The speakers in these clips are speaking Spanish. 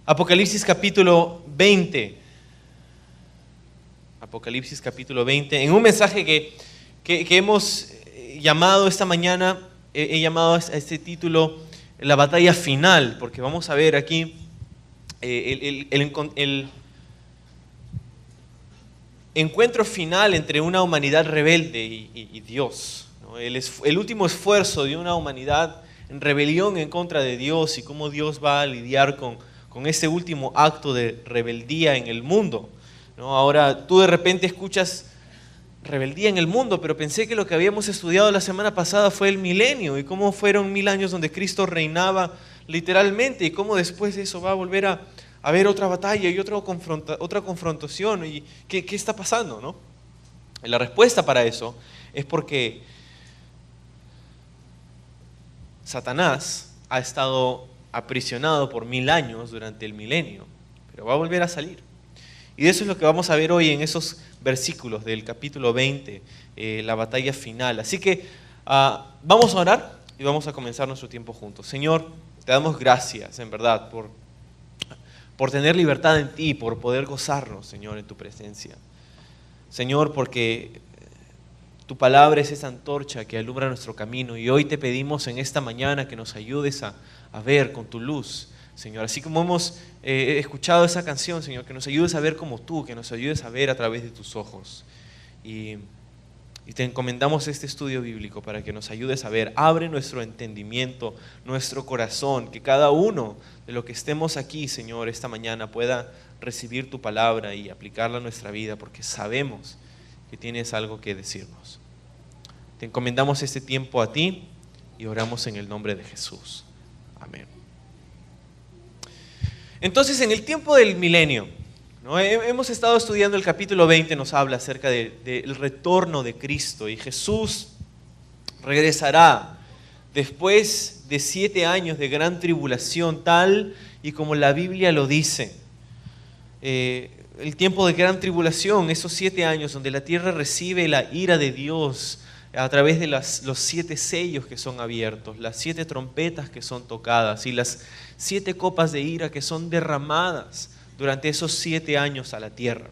Apocalipsis capítulo 20. Apocalipsis capítulo 20. En un mensaje que hemos llamado esta mañana, he llamado a este título La batalla final, porque vamos a ver aquí el encuentro final entre una humanidad rebelde y Dios, ¿no? El último esfuerzo de una humanidad en rebelión en contra de Dios y cómo Dios va a lidiar con ese último acto de rebeldía en el mundo, ¿no? Ahora tú de repente escuchas rebeldía en el mundo, pero pensé que lo que habíamos estudiado la semana pasada fue el milenio y cómo fueron 1000 años donde Cristo reinaba literalmente y cómo después de eso va a volver a haber otra batalla y otra confrontación. ¿Y qué está pasando, no? Y la respuesta para eso es porque Satanás ha estado aprisionado por 1000 años durante el milenio, pero va a volver a salir. Y de eso es lo que vamos a ver hoy en esos versículos del capítulo 20, la batalla final. Así que vamos a orar y vamos a comenzar nuestro tiempo juntos. Señor, te damos gracias, en verdad, por tener libertad en ti, por poder gozarnos, Señor, en tu presencia. Señor, porque tu palabra es esa antorcha que alumbra nuestro camino y hoy te pedimos en esta mañana que nos ayudes a ver con tu luz, Señor. Así como hemos escuchado esa canción, Señor, que nos ayudes a ver como tú, que nos ayudes a ver a través de tus ojos. Y te encomendamos este estudio bíblico para que nos ayudes a ver. Abre nuestro entendimiento, nuestro corazón, que cada uno de los que estemos aquí, Señor, esta mañana pueda recibir tu palabra y aplicarla a nuestra vida, porque sabemos que tienes algo que decirnos. Te encomendamos este tiempo a ti y oramos en el nombre de Jesús. Amén. Entonces, en el tiempo del milenio, ¿no? Hemos estado estudiando el capítulo 20, nos habla acerca del retorno de Cristo y Jesús regresará después de 7 años de gran tribulación, tal y como la Biblia lo dice. El tiempo de gran tribulación, esos 7 años donde la tierra recibe la ira de Dios a través de los 7 sellos que son abiertos, las 7 trompetas que son tocadas y las 7 copas de ira que son derramadas durante esos 7 años a la tierra.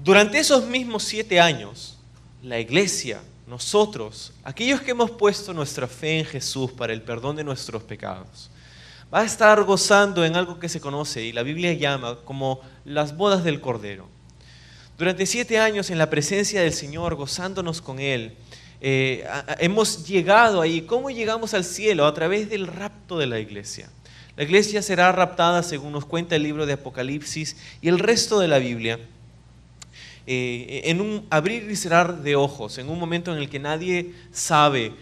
Durante esos mismos 7 años, la iglesia, nosotros, aquellos que hemos puesto nuestra fe en Jesús para el perdón de nuestros pecados, va a estar gozando en algo que se conoce y la Biblia llama como las bodas del Cordero. Durante 7 años en la presencia del Señor, gozándonos con Él, hemos llegado ahí. ¿Cómo llegamos al cielo? A través del rapto de la iglesia. La iglesia será raptada según nos cuenta el libro de Apocalipsis y el resto de la Biblia, en un abrir y cerrar de ojos, en un momento en el que nadie sabe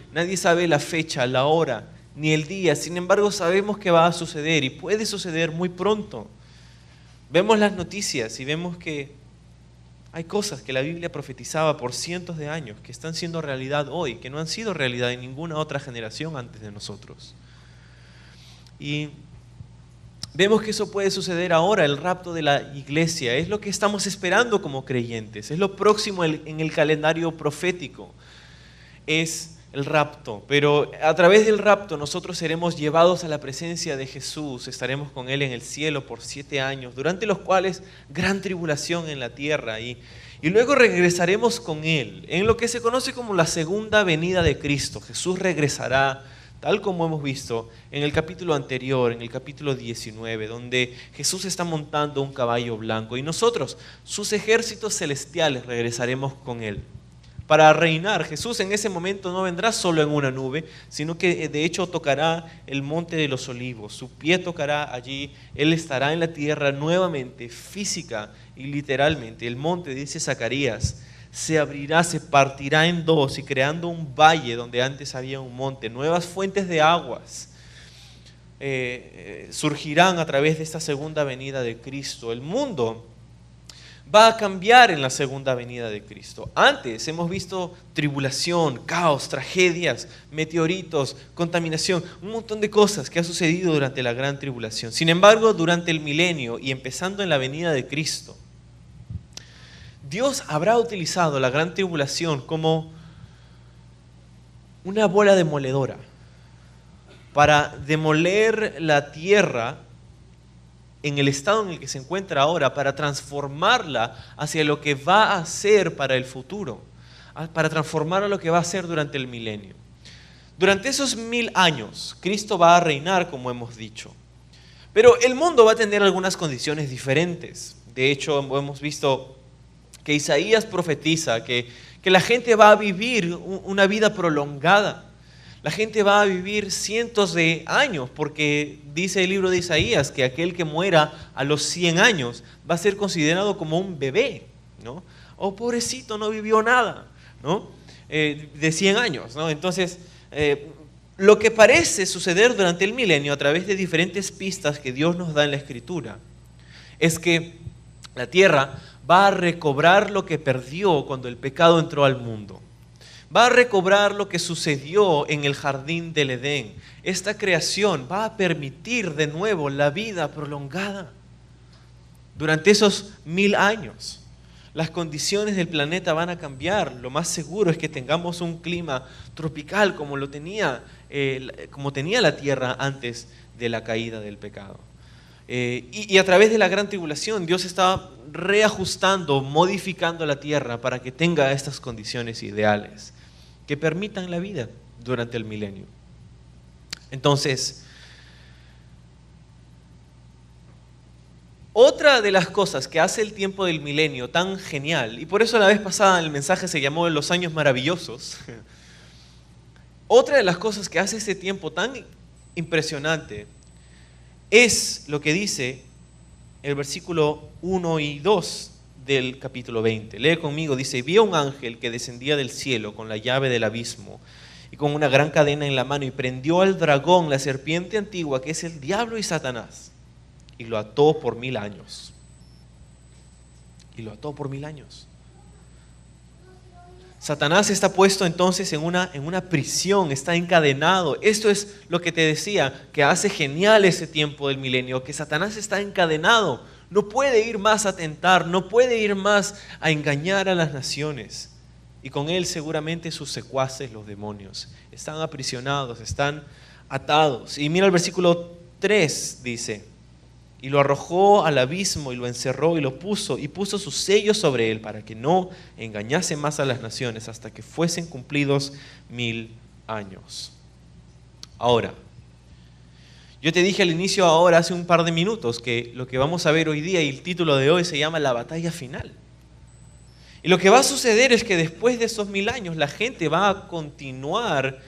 la fecha, la hora, ni el día. Sin embargo, sabemos que va a suceder y puede suceder muy pronto. Vemos las noticias y vemos que hay cosas que la Biblia profetizaba por cientos de años que están siendo realidad hoy, que no han sido realidad en ninguna otra generación antes de nosotros. Y vemos que eso puede suceder ahora, el rapto de la iglesia. Es lo que estamos esperando como creyentes, es lo próximo en el calendario profético, es el rapto. Pero a través del rapto nosotros seremos llevados a la presencia de Jesús, estaremos con Él en el cielo por 7 años, durante los cuales gran tribulación en la tierra y luego regresaremos con Él en lo que se conoce como la segunda venida de Cristo. Jesús regresará, tal como hemos visto en el capítulo anterior, en el capítulo 19, donde Jesús está montando un caballo blanco y nosotros, sus ejércitos celestiales, regresaremos con Él para reinar. Jesús en ese momento no vendrá solo en una nube, sino que de hecho tocará el monte de los olivos, su pie tocará allí, Él estará en la tierra nuevamente, física y literalmente. El monte, dice Zacarías, se abrirá, se partirá en dos y creando un valle donde antes había un monte, nuevas fuentes de aguas surgirán a través de esta segunda venida de Cristo. El mundo va a cambiar en la segunda venida de Cristo. Antes hemos visto tribulación, caos, tragedias, meteoritos, contaminación, un montón de cosas que ha sucedido durante la gran tribulación. Sin embargo, durante el milenio y empezando en la venida de Cristo, Dios habrá utilizado la gran tribulación como una bola demoledora para demoler la tierra en el estado en el que se encuentra ahora, para transformarla hacia lo que va a ser para el futuro, para transformarla a lo que va a ser durante el milenio. Durante esos 1000 años, Cristo va a reinar, como hemos dicho. Pero el mundo va a tener algunas condiciones diferentes. De hecho, hemos visto que Isaías profetiza que la gente va a vivir una vida prolongada. La gente va a vivir cientos de años, porque dice el libro de Isaías que aquel que muera a los 100 años va a ser considerado como un bebé, ¿no? Oh, pobrecito, no vivió nada, ¿no? De 100 años, ¿no? Entonces, lo que parece suceder durante el milenio a través de diferentes pistas que Dios nos da en la Escritura es que la tierra va a recobrar lo que perdió cuando el pecado entró al mundo. Va a recobrar lo que sucedió en el jardín del Edén. Esta creación va a permitir de nuevo la vida prolongada. Durante esos 1000 años, las condiciones del planeta van a cambiar. Lo más seguro es que tengamos un clima tropical como tenía la tierra antes de la caída del pecado. Y a través de la gran tribulación, Dios está reajustando, modificando la tierra para que tenga estas condiciones ideales que permitan la vida durante el milenio. Entonces, otra de las cosas que hace el tiempo del milenio tan genial, y por eso la vez pasada el mensaje se llamó Los años maravillosos, otra de las cosas que hace este tiempo tan impresionante es lo que dice el versículo 1 y 2 del capítulo 20. Lee conmigo, dice: vi a un ángel que descendía del cielo con la llave del abismo y con una gran cadena en la mano, y prendió al dragón, la serpiente antigua, que es el diablo y Satanás, y lo ató por 1000 años. Y lo ató por 1000 años. Satanás está puesto entonces en una prisión, está encadenado. Esto es lo que te decía, que hace genial ese tiempo del milenio, que Satanás está encadenado. No puede ir más a tentar, no puede ir más a engañar a las naciones. Y con él seguramente sus secuaces, los demonios, están aprisionados, están atados. Y mira el versículo 3, dice: y lo arrojó al abismo y lo encerró y puso sus sellos sobre él para que no engañase más a las naciones hasta que fuesen cumplidos 1000 años. Ahora, yo te dije al inicio, ahora hace un par de minutos, que lo que vamos a ver hoy día y el título de hoy se llama La batalla final. Y lo que va a suceder es que después de esos 1000 años la gente va a continuar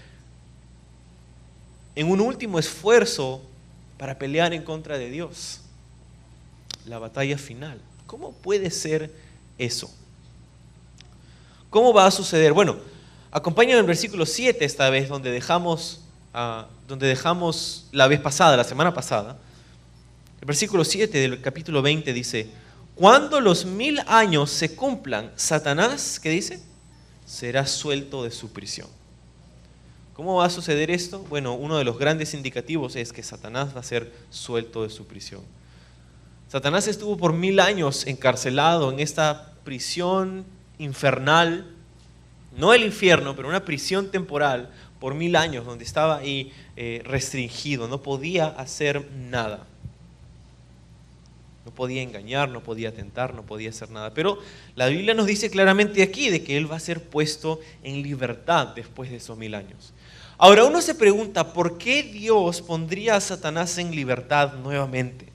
en un último esfuerzo para pelear en contra de Dios. La batalla final. ¿Cómo puede ser eso? ¿Cómo va a suceder? Bueno, acompáñame en el versículo 7 esta vez, donde dejamos la vez pasada, la semana pasada. El versículo 7 del capítulo 20 dice: cuando los 1000 años se cumplan, Satanás, ¿qué dice? Será suelto de su prisión. ¿Cómo va a suceder esto? Bueno, uno de los grandes indicativos es que Satanás va a ser suelto de su prisión. Satanás estuvo por 1000 años encarcelado en esta prisión infernal, no el infierno, pero una prisión temporal por 1000 años, donde estaba ahí restringido, no podía hacer nada. No podía engañar, no podía tentar, no podía hacer nada. Pero la Biblia nos dice claramente aquí de que él va a ser puesto en libertad después de esos 1000 años. Ahora uno se pregunta, ¿por qué Dios pondría a Satanás en libertad nuevamente?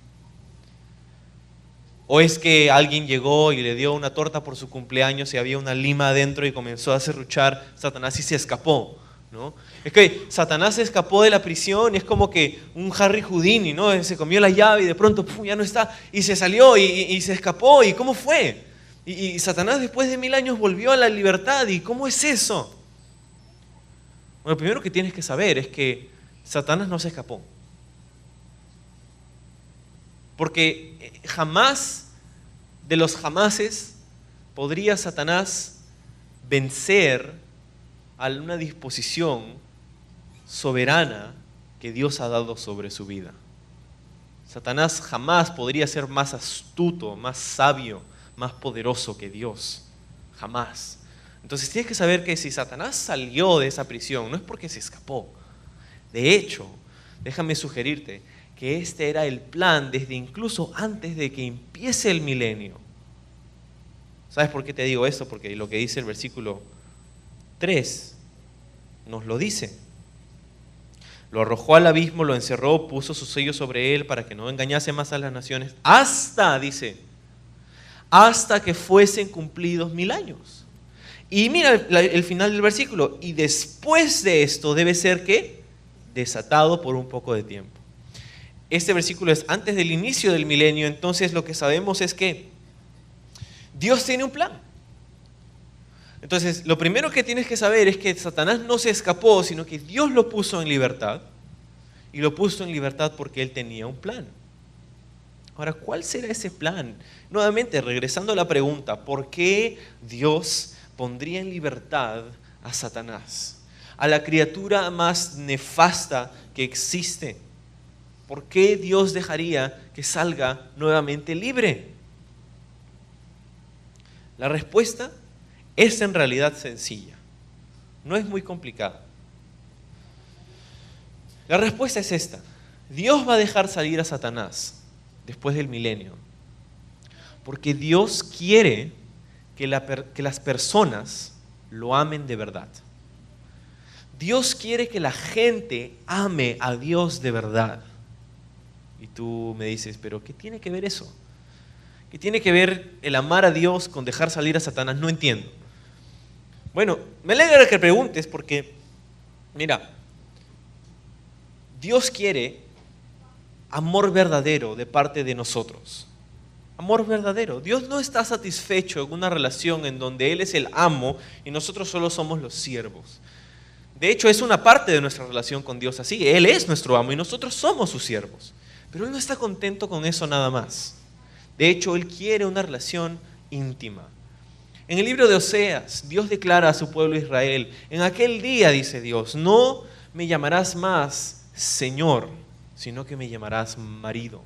¿O es que alguien llegó y le dio una torta por su cumpleaños y había una lima adentro y comenzó a serruchar Satanás y se escapó? ¿No? Es que Satanás se escapó de la prisión y es como que un Harry Houdini, ¿no? Se comió la llave y de pronto ya no está, y se salió y se escapó. ¿Y cómo fue? Y Satanás después de 1000 años volvió a la libertad. ¿Y cómo es eso? Bueno, lo primero que tienes que saber es que Satanás no se escapó. Porque jamás de los jamases podría Satanás vencer a una disposición soberana que Dios ha dado sobre su vida. Satanás jamás podría ser más astuto, más sabio, más poderoso que Dios. Jamás. Entonces tienes que saber que si Satanás salió de esa prisión, no es porque se escapó. De hecho, déjame sugerirte que este era el plan desde incluso antes de que empiece el milenio. ¿Sabes por qué te digo esto? Porque lo que dice el versículo 3 nos lo dice. Lo arrojó al abismo, lo encerró, puso su sello sobre él para que no engañase más a las naciones, dice, hasta que fuesen cumplidos 1000 años. Y mira el final del versículo, y después de esto debe ser, ¿qué? Desatado por un poco de tiempo. Este versículo es antes del inicio del milenio, entonces lo que sabemos es que Dios tiene un plan. Entonces, lo primero que tienes que saber es que Satanás no se escapó, sino que Dios lo puso en libertad. Y lo puso en libertad porque Él tenía un plan. Ahora, ¿cuál será ese plan? Nuevamente, regresando a la pregunta, ¿por qué Dios pondría en libertad a Satanás? A la criatura más nefasta que existe. ¿Por qué Dios dejaría que salga nuevamente libre? La respuesta es en realidad sencilla, no es muy complicada. La respuesta es esta: Dios va a dejar salir a Satanás después del milenio, porque Dios quiere que las personas lo amen de verdad. Dios quiere que la gente ame a Dios de verdad. Y tú me dices, ¿pero qué tiene que ver eso? ¿Qué tiene que ver el amar a Dios con dejar salir a Satanás? No entiendo. Bueno, me alegra que preguntes porque, mira, Dios quiere amor verdadero de parte de nosotros. Amor verdadero. Dios no está satisfecho en una relación en donde Él es el amo y nosotros solo somos los siervos. De hecho, es una parte de nuestra relación con Dios así. Él es nuestro amo y nosotros somos sus siervos. Pero Él no está contento con eso nada más. De hecho, Él quiere una relación íntima. En el libro de Oseas, Dios declara a su pueblo Israel, en aquel día, dice Dios, no me llamarás más Señor, sino que me llamarás marido.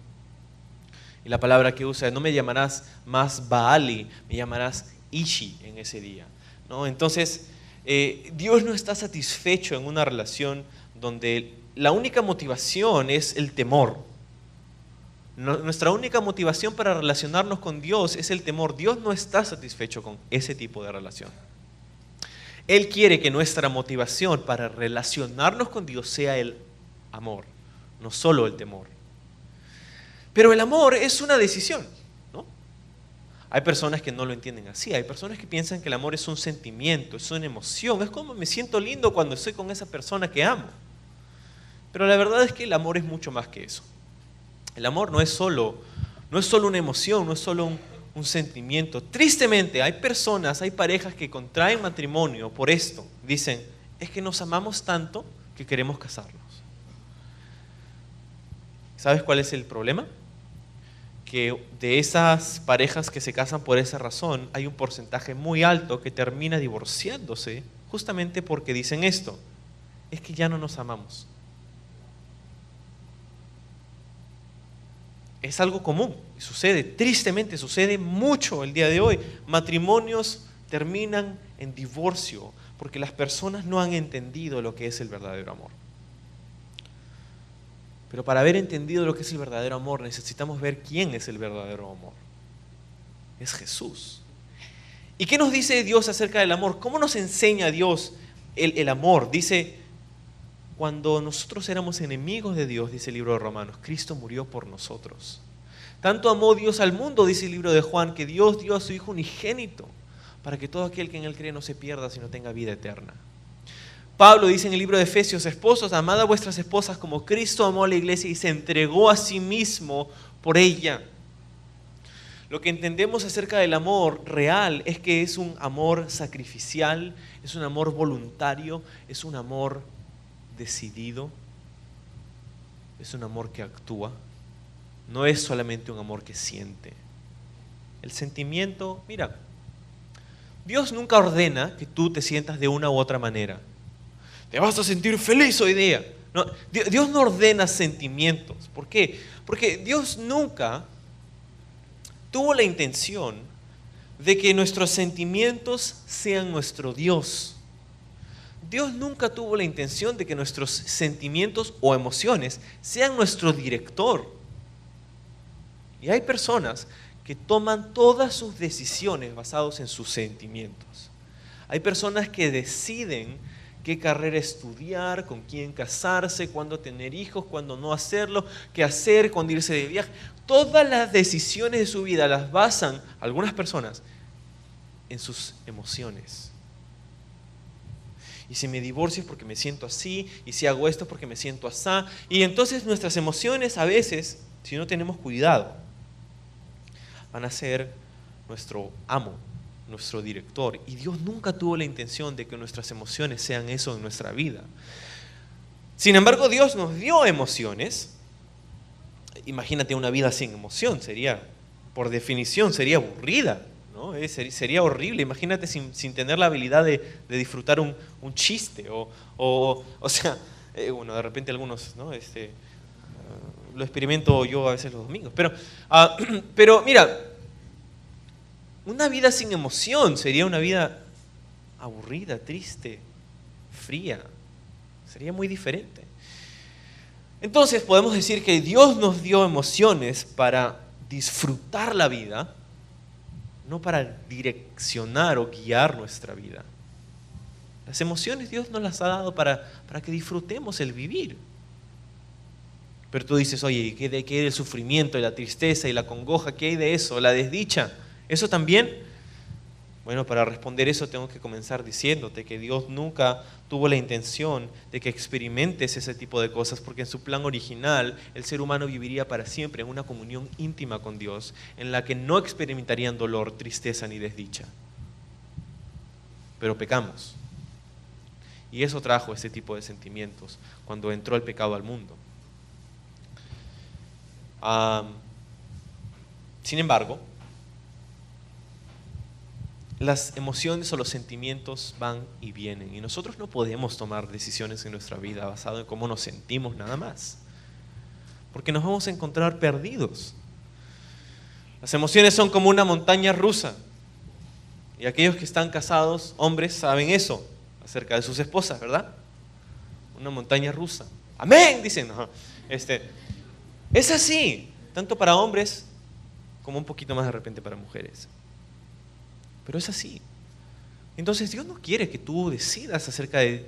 Y la palabra que usa es, no me llamarás más Baali, me llamarás Ishi en ese día, ¿no? Entonces, Dios no está satisfecho en una relación donde la única motivación es el temor. Nuestra única motivación para relacionarnos con Dios es el temor. Dios no está satisfecho con ese tipo de relación. Él quiere que nuestra motivación para relacionarnos con Dios sea el amor, no solo el temor. Pero el amor es una decisión, ¿no? Hay personas que no lo entienden así. Hay personas que piensan que el amor es un sentimiento, es una emoción. Es como me siento lindo cuando estoy con esa persona que amo. Pero la verdad es que el amor es mucho más que eso. El amor no es solo una emoción, no es solo un sentimiento. Tristemente, hay personas, hay parejas que contraen matrimonio por esto. Dicen, es que nos amamos tanto que queremos casarnos. ¿Sabes cuál es el problema? Que de esas parejas que se casan por esa razón, hay un porcentaje muy alto que termina divorciándose justamente porque dicen esto, es que ya no nos amamos. Es algo común, sucede, tristemente sucede mucho el día de hoy. Matrimonios terminan en divorcio porque las personas no han entendido lo que es el verdadero amor. Pero para haber entendido lo que es el verdadero amor, necesitamos ver quién es el verdadero amor. Es Jesús. ¿Y qué nos dice Dios acerca del amor? ¿Cómo nos enseña Dios el amor? Dice, cuando nosotros éramos enemigos de Dios, dice el libro de Romanos, Cristo murió por nosotros. Tanto amó Dios al mundo, dice el libro de Juan, que Dios dio a su Hijo unigénito, para que todo aquel que en Él cree no se pierda, sino tenga vida eterna. Pablo dice en el libro de Efesios, esposos, amad a vuestras esposas como Cristo amó a la iglesia y se entregó a sí mismo por ella. Lo que entendemos acerca del amor real es que es un amor sacrificial, es un amor voluntario, es un amor decidido, es un amor que actúa, no es solamente un amor que siente. El sentimiento, mira, Dios nunca ordena que tú te sientas de una u otra manera. Te vas a sentir feliz hoy día. No, Dios no ordena sentimientos. ¿Por qué? Porque Dios nunca tuvo la intención de que nuestros sentimientos sean nuestro Dios. Dios nunca tuvo la intención de que nuestros sentimientos o emociones sean nuestro director. Y hay personas que toman todas sus decisiones basadas en sus sentimientos. Hay personas que deciden qué carrera estudiar, con quién casarse, cuándo tener hijos, cuándo no hacerlo, qué hacer, cuándo irse de viaje. Todas las decisiones de su vida las basan algunas personas en sus emociones. Y si me divorcio es porque me siento así, y si hago esto es porque me siento asá. Y entonces nuestras emociones a veces, si no tenemos cuidado, van a ser nuestro amo, nuestro director. Y Dios nunca tuvo la intención de que nuestras emociones sean eso en nuestra vida. Sin embargo, Dios nos dio emociones. Imagínate una vida sin emoción, sería, por definición, sería aburrida, ¿no? Sería horrible. Imagínate sin tener la habilidad de disfrutar un chiste. O sea, bueno, de repente algunos, ¿no? Lo experimento yo a veces los domingos. Pero mira, una vida sin emoción sería una vida aburrida, triste, fría. Sería muy diferente. Entonces podemos decir que Dios nos dio emociones para disfrutar la vida, no para direccionar o guiar nuestra vida. Las emociones Dios nos las ha dado para que disfrutemos el vivir. Pero tú dices, oye, ¿qué hay del sufrimiento y la tristeza y la congoja? ¿Qué hay de eso? ¿La desdicha? ¿Eso también? Bueno, para responder eso tengo que comenzar diciéndote que Dios nunca tuvo la intención de que experimentes ese tipo de cosas, porque en su plan original el ser humano viviría para siempre en una comunión íntima con Dios, en la que no experimentarían dolor, tristeza ni desdicha. Pero pecamos. Y eso trajo ese tipo de sentimientos cuando entró el pecado al mundo. Sin embargo, las emociones o los sentimientos van y vienen y nosotros no podemos tomar decisiones en nuestra vida basado en cómo nos sentimos nada más, porque nos vamos a encontrar perdidos. Las emociones son como una montaña rusa y aquellos que están casados, hombres, saben eso acerca de sus esposas, ¿verdad? Una montaña rusa. Amén, dicen. No. Es así, tanto para hombres como un poquito más de repente para mujeres. Pero es así. Entonces Dios no quiere que tú decidas acerca de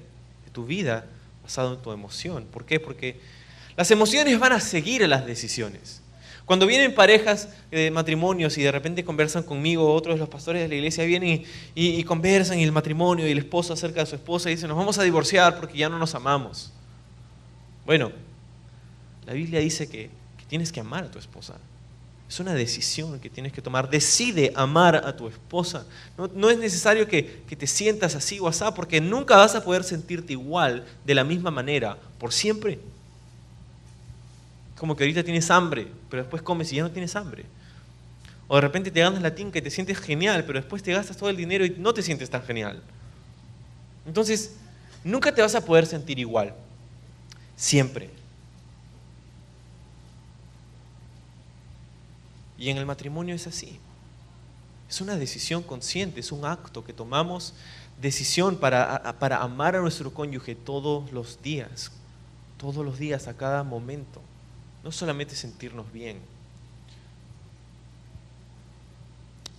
tu vida basado en tu emoción. ¿Por qué? Porque las emociones van a seguir a las decisiones. Cuando vienen parejas de matrimonios y de repente conversan conmigo, otros de los pastores de la iglesia vienen y conversan y el matrimonio y el esposo acerca de su esposa y dicen, nos vamos a divorciar porque ya no nos amamos. Bueno, la Biblia dice que tienes que amar a tu esposa. Es una decisión que tienes que tomar. Decide amar a tu esposa. No es necesario que te sientas así o asá, porque nunca vas a poder sentirte igual de la misma manera por siempre. Como que ahorita tienes hambre, pero después comes y ya no tienes hambre. O de repente te ganas la tinca y te sientes genial, pero después te gastas todo el dinero y no te sientes tan genial. Entonces, nunca te vas a poder sentir igual. Siempre. Y en el matrimonio es así. Es una decisión consciente, es un acto que tomamos, decisión para amar a nuestro cónyuge todos los días, a cada momento. No solamente sentirnos bien.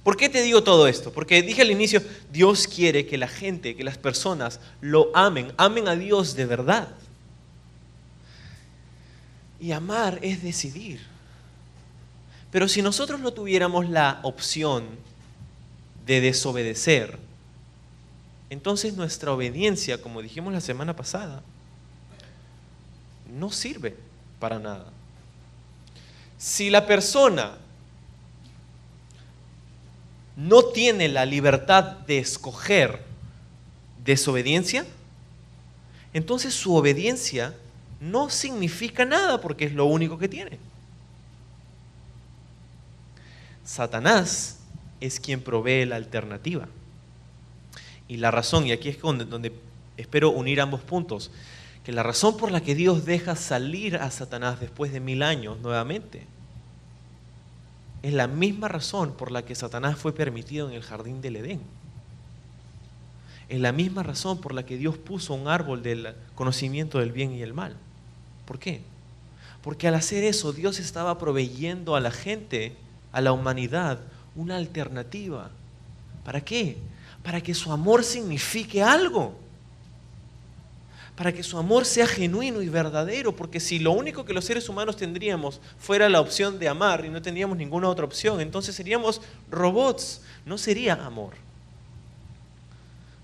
¿Por qué te digo todo esto? Porque dije al inicio, Dios quiere que la gente, que las personas lo amen a Dios de verdad. Y amar es decidir. Pero si nosotros no tuviéramos la opción de desobedecer, entonces nuestra obediencia, como dijimos la semana pasada, no sirve para nada. Si la persona no tiene la libertad de escoger desobediencia, entonces su obediencia no significa nada porque es lo único que tiene. Satanás es quien provee la alternativa. Y la razón, y aquí es donde espero unir ambos puntos, que la razón por la que Dios deja salir a Satanás después de 1000 años nuevamente, es la misma razón por la que Satanás fue permitido en el jardín del Edén. Es la misma razón por la que Dios puso un árbol del conocimiento del bien y el mal. ¿Por qué? Porque al hacer eso, Dios estaba proveyendo a la gente, a la humanidad, una alternativa. ¿Para qué? Para que su amor signifique algo. Para que su amor sea genuino y verdadero. Porque si lo único que los seres humanos tendríamos fuera la opción de amar y no tendríamos ninguna otra opción, entonces seríamos robots. No sería amor.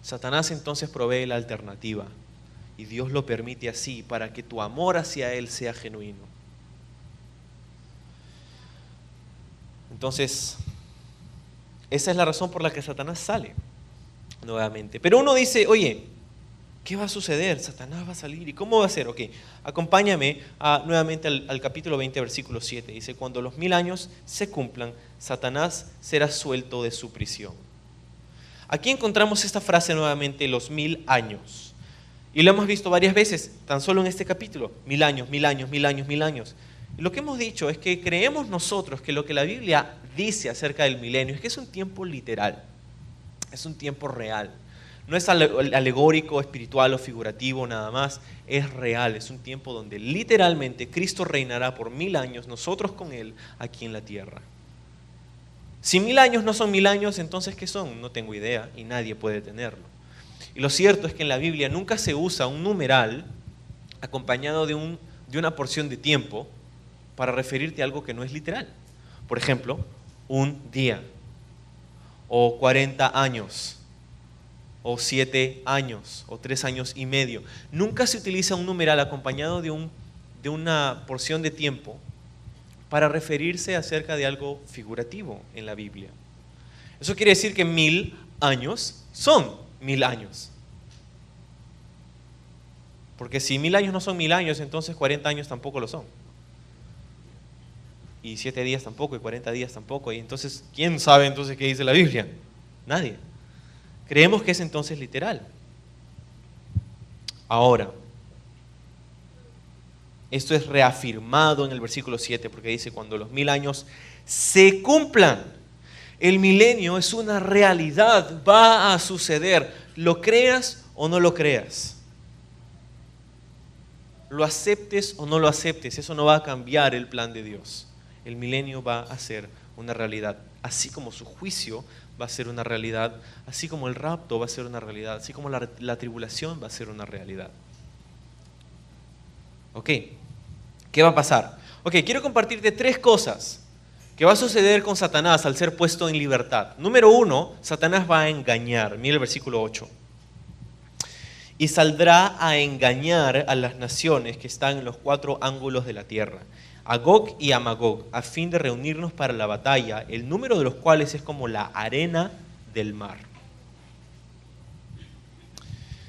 Satanás entonces provee la alternativa. Y Dios lo permite así para que tu amor hacia Él sea genuino. Entonces, esa es la razón por la que Satanás sale nuevamente. Pero uno dice, oye, ¿qué va a suceder? Satanás va a salir. ¿Y cómo va a ser? Ok, acompáñame nuevamente al capítulo 20, versículo 7. Dice, cuando los 1000 años se cumplan, Satanás será suelto de su prisión. Aquí encontramos esta frase nuevamente, los 1000 años. Y lo hemos visto varias veces, tan solo en este capítulo. 1000 años, 1000 años, 1000 años, 1000 años. Y lo que hemos dicho es que creemos nosotros que lo que la Biblia dice acerca del milenio es que es un tiempo literal, es un tiempo real. No es alegórico, espiritual o figurativo nada más, es real, es un tiempo donde literalmente Cristo reinará por 1000 años, nosotros con Él aquí en la tierra. Si 1000 años no son 1000 años, entonces ¿qué son? No tengo idea y nadie puede tenerlo. Y lo cierto es que en la Biblia nunca se usa un numeral acompañado de una porción de tiempo para referirte a algo que no es literal. Por ejemplo, un día, o 40 años, o 7 años, o 3 años y medio. Nunca se utiliza un numeral acompañado de una porción de tiempo para referirse acerca de algo figurativo en la Biblia. Eso quiere decir que 1000 años son 1000 años. Porque si 1000 años no son 1000 años, entonces 40 años tampoco lo son. Y 7 días tampoco, y 40 días tampoco. Y entonces, ¿quién sabe entonces qué dice la Biblia? Nadie. Creemos que es entonces literal. Ahora, esto es reafirmado en el versículo 7, porque dice, cuando los 1000 años se cumplan, el milenio es una realidad, va a suceder, lo creas o no lo creas. Lo aceptes o no lo aceptes, eso no va a cambiar el plan de Dios. El milenio va a ser una realidad, así como su juicio va a ser una realidad, así como el rapto va a ser una realidad, así como la tribulación va a ser una realidad. Ok, ¿qué va a pasar? Ok, quiero compartirte 3 cosas que va a suceder con Satanás al ser puesto en libertad. Número 1, Satanás va a engañar. Mira el versículo 8. Y saldrá a engañar a las naciones que están en los 4 ángulos de la tierra, a Gog y a Magog, a fin de reunirnos para la batalla, el número de los cuales es como la arena del mar.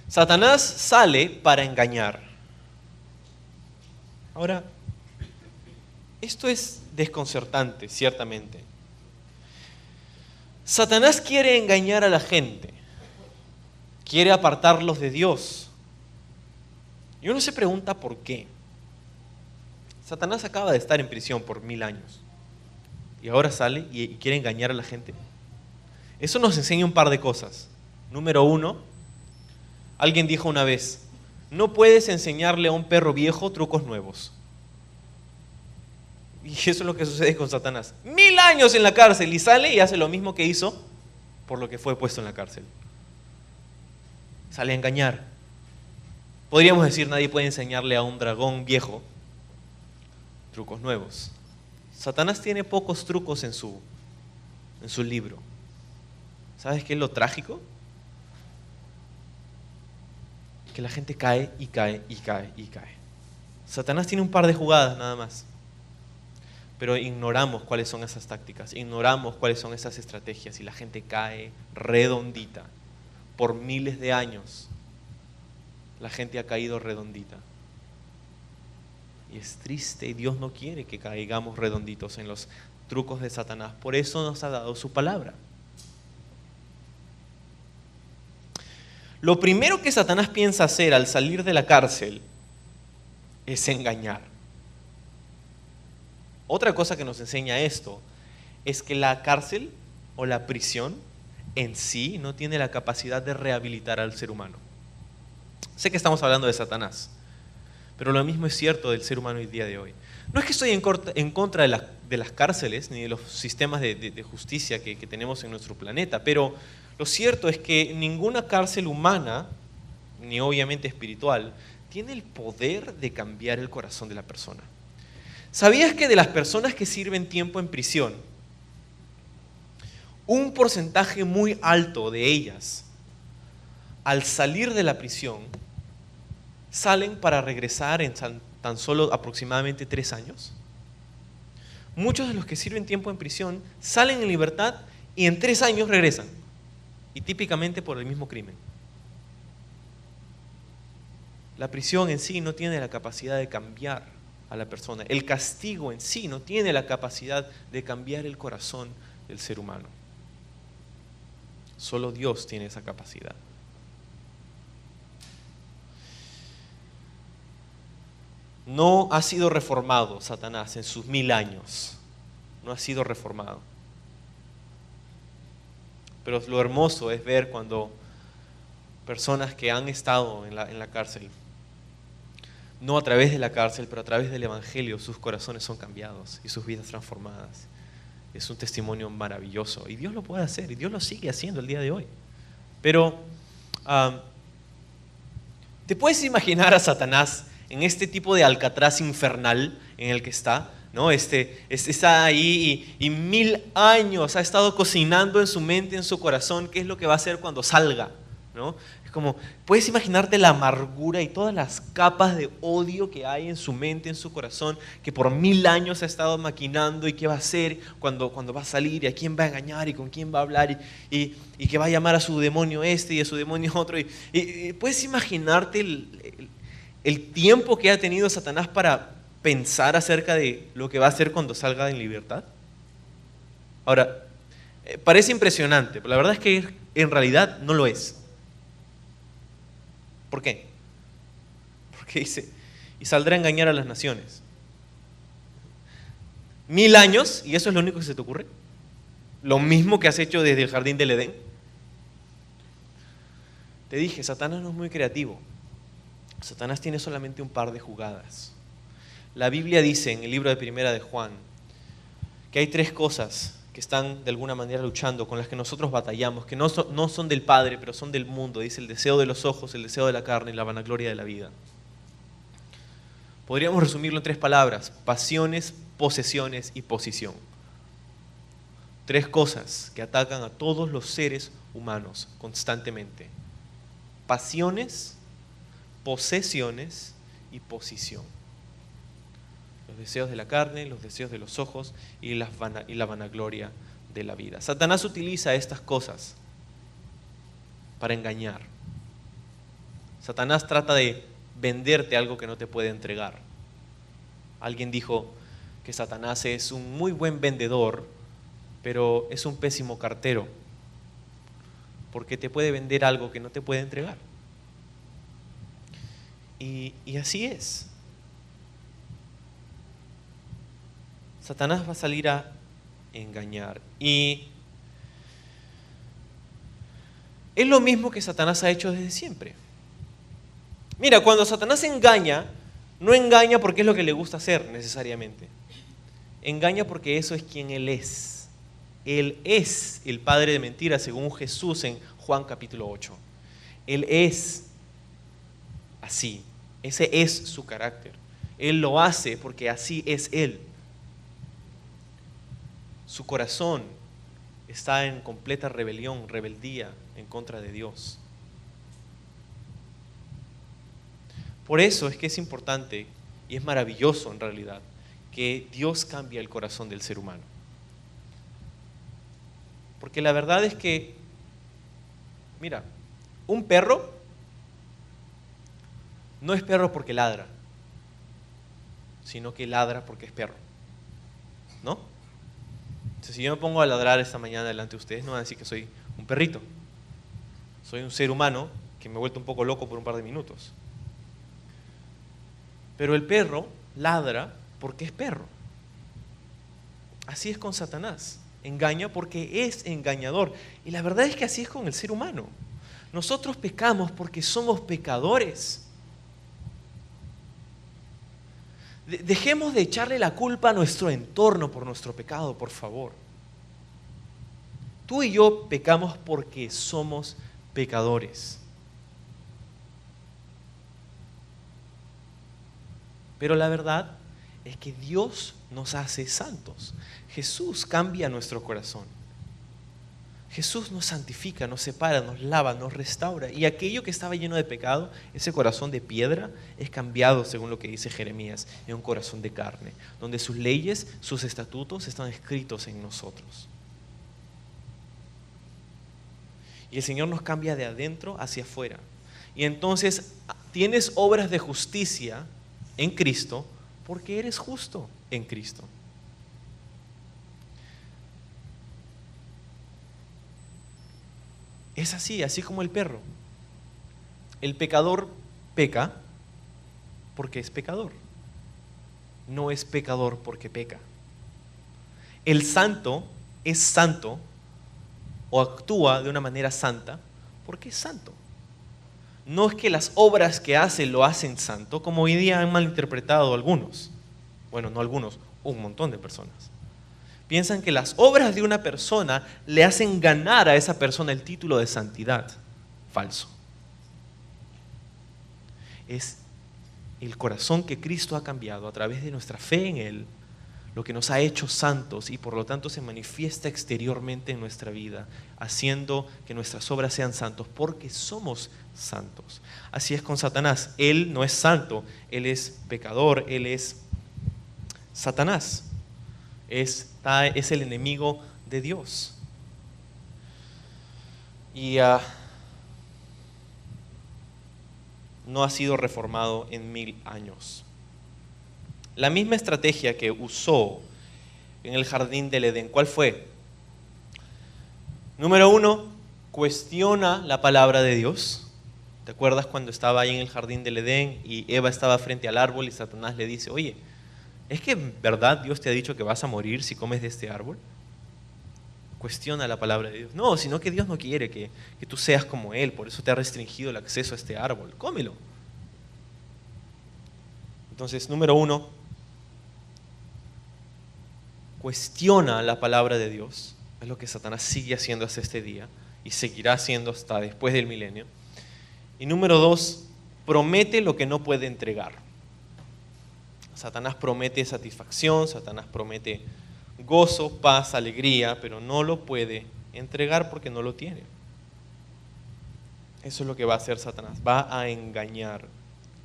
Satanás sale para engañar. Ahora, esto es desconcertante, ciertamente. Satanás quiere engañar a la gente, quiere apartarlos de Dios. Y uno se pregunta por qué. Satanás acaba de estar en prisión por 1000 años y ahora sale y quiere engañar a la gente. Eso nos enseña un par de cosas. Número 1, alguien dijo una vez, no puedes enseñarle a un perro viejo trucos nuevos. Y eso es lo que sucede con Satanás. 1000 años en la cárcel y sale y hace lo mismo que hizo por lo que fue puesto en la cárcel. Sale a engañar. Podríamos decir, nadie puede enseñarle a un dragón viejo trucos nuevos. Satanás tiene pocos trucos en su libro. ¿Sabes qué es lo trágico? Que la gente cae y cae y cae y cae. Satanás tiene un par de jugadas nada más. Pero ignoramos cuáles son esas tácticas, ignoramos cuáles son esas estrategias y la gente cae redondita. Por miles de años la gente ha caído redondita. Y es triste y Dios no quiere que caigamos redonditos en los trucos de Satanás. Por eso nos ha dado su palabra. Lo primero que Satanás piensa hacer al salir de la cárcel es engañar. Otra cosa que nos enseña esto es que la cárcel o la prisión en sí no tiene la capacidad de rehabilitar al ser humano. Sé que estamos hablando de Satanás, pero lo mismo es cierto del ser humano el día de hoy. No es que estoy en contra de las cárceles ni de los sistemas de justicia que tenemos en nuestro planeta, pero lo cierto es que ninguna cárcel humana, ni obviamente espiritual, tiene el poder de cambiar el corazón de la persona. ¿Sabías que de las personas que sirven tiempo en prisión, un porcentaje muy alto de ellas, al salir de la prisión, salen para regresar en tan solo aproximadamente 3 años? Muchos de los que sirven tiempo en prisión salen en libertad y en 3 años regresan, y típicamente por el mismo crimen. La prisión en sí no tiene la capacidad de cambiar a la persona. El castigo en sí no tiene la capacidad de cambiar el corazón del ser humano. Solo Dios tiene esa capacidad. No ha sido reformado Satanás en sus 1000 años. No ha sido reformado. Pero lo hermoso es ver cuando personas que han estado en la cárcel, no a través de la cárcel, pero a través del Evangelio, sus corazones son cambiados y sus vidas transformadas. Es un testimonio maravilloso. Y Dios lo puede hacer, y Dios lo sigue haciendo el día de hoy. Pero, ¿te puedes imaginar a Satanás en este tipo de Alcatraz infernal en el que está? ¿No? Está ahí y 1000 años ha estado cocinando en su mente, en su corazón, qué es lo que va a hacer cuando salga, ¿no? Es como, puedes imaginarte la amargura y todas las capas de odio que hay en su mente, en su corazón, que por 1000 años ha estado maquinando y qué va a hacer cuando va a salir y a quién va a engañar y con quién va a hablar y que va a llamar a su demonio este y a su demonio otro. Y puedes imaginarte el tiempo que ha tenido Satanás para pensar acerca de lo que va a hacer cuando salga en libertad. Ahora, parece impresionante, pero la verdad es que en realidad no lo es. ¿Por qué? Porque dice, y saldrá a engañar a las naciones. 1000 años, y eso es lo único que se te ocurre. Lo mismo que has hecho desde el jardín del Edén. Te dije, Satanás no es muy creativo. Satanás tiene solamente un par de jugadas. La Biblia dice en el libro de Primera de Juan que hay 3 cosas que están de alguna manera luchando, con las que nosotros batallamos, que no son del Padre, pero son del mundo. Dice el deseo de los ojos, el deseo de la carne y la vanagloria de la vida. Podríamos resumirlo en 3 palabras: pasiones, posesiones y posición. 3 cosas que atacan a todos los seres humanos constantemente: pasiones, posesiones y posición. Los deseos de la carne, los deseos de los ojos y la vanagloria de la vida. Satanás utiliza estas cosas para engañar. Satanás trata de venderte algo que no te puede entregar. Alguien dijo que Satanás es un muy buen vendedor, pero es un pésimo cartero, porque te puede vender algo que no te puede entregar. Y así es. Satanás va a salir a engañar. Y es lo mismo que Satanás ha hecho desde siempre. Mira, cuando Satanás engaña, no engaña porque es lo que le gusta hacer necesariamente. Engaña porque eso es quien Él es. Él es el padre de mentiras, según Jesús en Juan capítulo 8. Él es así. Ese es su carácter. Él lo hace porque así es Él. Su corazón está en completa rebelión, rebeldía en contra de Dios. Por eso es que es importante y es maravilloso en realidad que Dios cambie el corazón del ser humano. Porque la verdad es que, mira, un perro no es perro porque ladra, sino que ladra porque es perro, ¿no? Entonces, si yo me pongo a ladrar esta mañana delante de ustedes, no van a decir que soy un perrito. Soy un ser humano que me he vuelto un poco loco por un par de minutos. Pero el perro ladra porque es perro. Así es con Satanás. engaña porque es engañador. Y la verdad es que así es con el ser humano. Nosotros pecamos porque somos pecadores. Dejemos de echarle la culpa a nuestro entorno por nuestro pecado, por favor. Tú y yo pecamos porque somos pecadores. Pero la verdad es que Dios nos hace santos. Jesús cambia nuestro corazón. Jesús nos santifica, nos separa, nos lava, nos restaura. Y aquello que estaba lleno de pecado, ese corazón de piedra, es cambiado, según lo que dice Jeremías, en un corazón de carne, donde sus leyes, sus estatutos están escritos en nosotros. Y el Señor nos cambia de adentro hacia afuera. Y entonces tienes obras de justicia en Cristo porque eres justo en Cristo. Es así como el perro. El pecador peca porque es pecador. No es pecador porque peca. El santo es santo o actúa de una manera santa porque es santo. No es que las obras que hace lo hacen santo, como hoy día han malinterpretado algunos. Bueno, no algunos, un montón de personas. Piensan que las obras de una persona le hacen ganar a esa persona el título de santidad. Falso. Es el corazón que Cristo ha cambiado a través de nuestra fe en Él, lo que nos ha hecho santos y por lo tanto se manifiesta exteriormente en nuestra vida, haciendo que nuestras obras sean santos porque somos santos. Así es con Satanás. Él no es santo, él es pecador, él es Satanás. Es el enemigo de Dios. Y no ha sido reformado en 1000 años. La misma estrategia que usó en el jardín del Edén, ¿cuál fue? Número 1, cuestiona la palabra de Dios. ¿Te acuerdas cuando estaba ahí en el jardín del Edén y Eva estaba frente al árbol y Satanás le dice, oye, ¿es que en verdad Dios te ha dicho que vas a morir si comes de este árbol? Cuestiona la palabra de Dios. No, sino que Dios no quiere que tú seas como Él, por eso te ha restringido el acceso a este árbol. Cómelo. Entonces, número 1, cuestiona la palabra de Dios. Es lo que Satanás sigue haciendo hasta este día y seguirá haciendo hasta después del milenio. Y número 2, promete lo que no puede entregar. Satanás promete satisfacción, Satanás promete gozo, paz, alegría, pero no lo puede entregar porque no lo tiene. Eso es lo que va a hacer Satanás, va a engañar.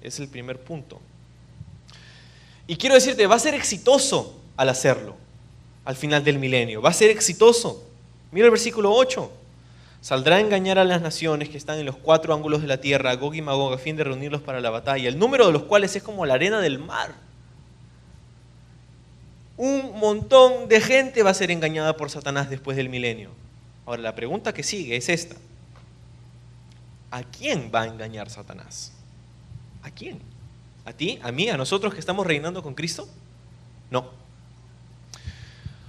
Es el primer punto. Y quiero decirte, va a ser exitoso al hacerlo, al final del milenio. Va a ser exitoso. Mira el versículo 8. Saldrá a engañar a las naciones que están en los 4 ángulos de la tierra, Gog y Magog, a fin de reunirlos para la batalla, el número de los cuales es como la arena del mar. Un montón de gente va a ser engañada por Satanás después del milenio. Ahora, la pregunta que sigue es esta. ¿A quién va a engañar Satanás? ¿A quién? ¿A ti? ¿A mí? ¿A nosotros que estamos reinando con Cristo? No.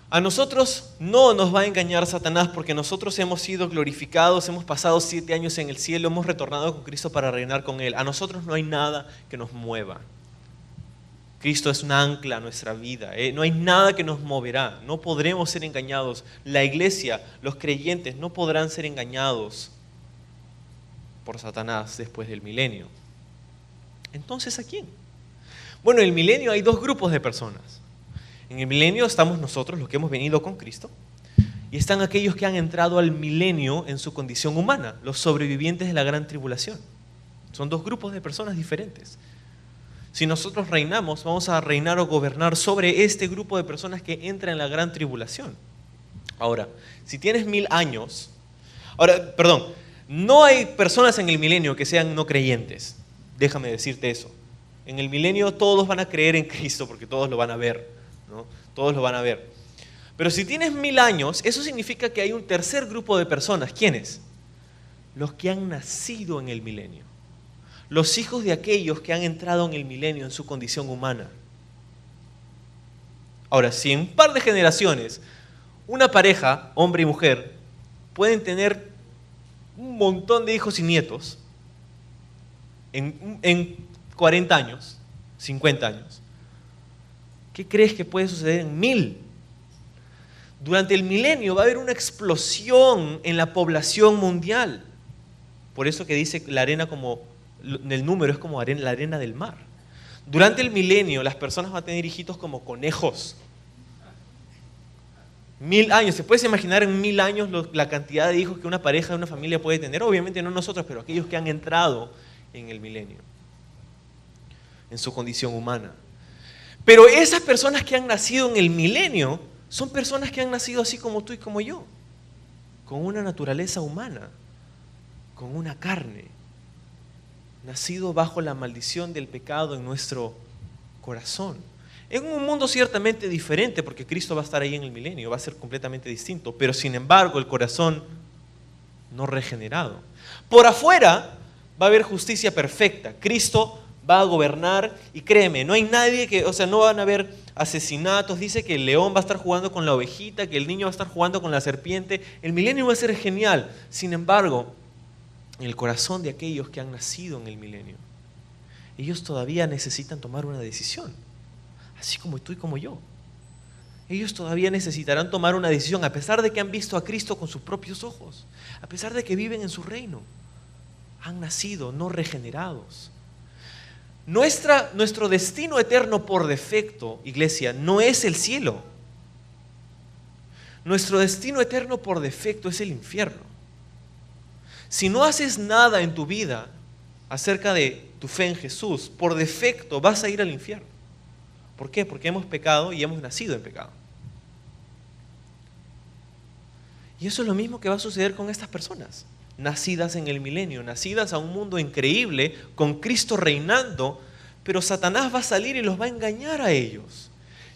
A nosotros no nos va a engañar Satanás porque nosotros hemos sido glorificados, hemos pasado 7 años en el cielo, hemos retornado con Cristo para reinar con Él. A nosotros no hay nada que nos mueva. Cristo es un ancla a nuestra vida. No hay nada que nos moverá. No podremos ser engañados. La iglesia, los creyentes no podrán ser engañados por Satanás después del milenio. Entonces, ¿a quién? Bueno, en el milenio hay 2 grupos de personas. En el milenio estamos nosotros, los que hemos venido con Cristo, y están aquellos que han entrado al milenio en su condición humana, los sobrevivientes de la gran tribulación. Son 2 grupos de personas diferentes. Si nosotros reinamos, vamos a reinar o gobernar sobre este grupo de personas que entra en la gran tribulación. Ahora, si tienes 1000 años, no hay personas en el milenio que sean no creyentes. Déjame decirte eso. En el milenio todos van a creer en Cristo porque todos lo van a ver, ¿no? Todos lo van a ver. Pero si tienes 1000 años, eso significa que hay un tercer grupo de personas. ¿Quiénes? Los que han nacido en el milenio. Los hijos de aquellos que han entrado en el milenio en su condición humana. Ahora, si en un par de generaciones Una pareja, hombre y mujer, pueden tener un montón de hijos y nietos en 40 años, 50 años. ¿Qué crees que puede suceder en 1000? Durante el milenio va a haber una explosión en la población mundial. Por eso que dice la arena como, el número es como la arena del mar. Durante el milenio las personas van a tener hijitos como conejos. 1000 años, ¿se puede imaginar en 1000 años la cantidad de hijos que una pareja, una familia puede tener? Obviamente no nosotros, pero aquellos que han entrado en el milenio, en su condición humana. Pero esas personas que han nacido en el milenio son personas que han nacido así como tú y como yo, con una naturaleza humana, con una carne, nacido bajo la maldición del pecado en nuestro corazón. En un mundo ciertamente diferente, porque Cristo va a estar ahí en el milenio, va a ser completamente distinto, pero sin embargo el corazón no regenerado. Por afuera va a haber justicia perfecta. Cristo va a gobernar y créeme, no hay nadie que, no van a haber asesinatos. Dice que el león va a estar jugando con la ovejita, que el niño va a estar jugando con la serpiente. El milenio va a ser genial. Sin embargo, en el corazón de aquellos que han nacido en el milenio, ellos todavía necesitan tomar una decisión, así como tú y como yo. Ellos todavía necesitarán tomar una decisión, a pesar de que han visto a Cristo con sus propios ojos, a pesar de que viven en su reino. Han nacido no regenerados. Nuestro destino eterno por defecto, iglesia, no es el cielo. Nuestro destino eterno por defecto es el infierno. Si no haces nada en tu vida acerca de tu fe en Jesús, por defecto vas a ir al infierno. ¿Por qué? Porque hemos pecado y hemos nacido en pecado. Y eso es lo mismo que va a suceder con estas personas, nacidas en el milenio, nacidas a un mundo increíble, con Cristo reinando, pero Satanás va a salir y los va a engañar a ellos.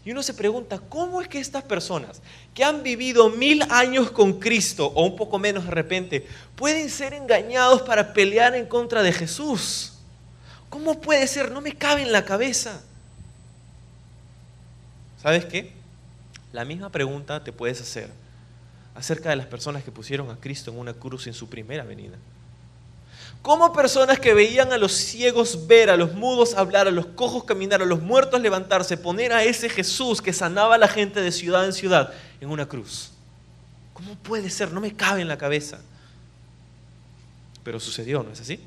Y uno se pregunta, ¿cómo es que estas personas que han vivido 1000 años con Cristo, o un poco menos de repente, pueden ser engañados para pelear en contra de Jesús? ¿Cómo puede ser? No me cabe en la cabeza. ¿Sabes qué? La misma pregunta te puedes hacer acerca de las personas que pusieron a Cristo en una cruz en su primera venida. ¿Cómo personas que veían a los ciegos ver, a los mudos hablar, a los cojos caminar, a los muertos levantarse, poner a ese Jesús que sanaba a la gente de ciudad en ciudad en una cruz? ¿Cómo puede ser? No me cabe en la cabeza. Pero sucedió, ¿no es así?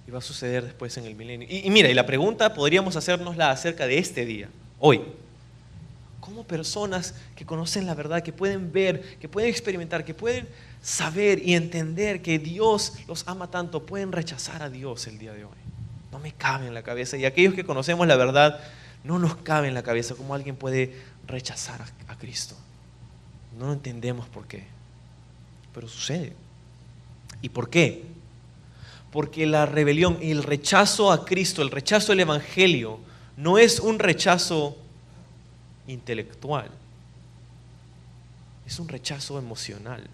Y va a suceder después en el milenio. Y mira, y la pregunta podríamos hacérnosla acerca de este día, hoy. ¿Cómo personas que conocen la verdad, que pueden ver, que pueden experimentar, que pueden saber y entender que Dios los ama tanto, pueden rechazar a Dios el día de hoy? No me cabe en la cabeza. Y aquellos que conocemos la verdad, no nos cabe en la cabeza cómo alguien puede rechazar a Cristo. No lo entendemos por qué, pero sucede. ¿Y por qué? Porque la rebelión y el rechazo a Cristo, el rechazo al Evangelio, no es un rechazo intelectual, es un rechazo emocional.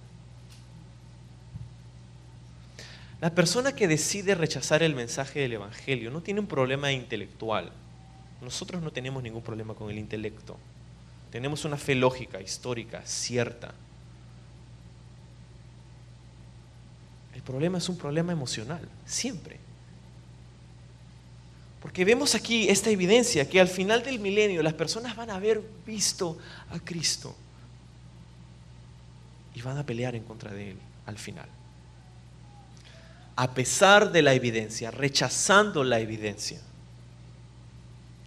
La persona que decide rechazar el mensaje del Evangelio no tiene un problema intelectual. Nosotros no tenemos ningún problema con el intelecto. Tenemos una fe lógica, histórica, cierta. El problema es un problema emocional, siempre. Porque vemos aquí esta evidencia que al final del milenio las personas van a haber visto a Cristo y van a pelear en contra de Él al final. A pesar de la evidencia, rechazando la evidencia.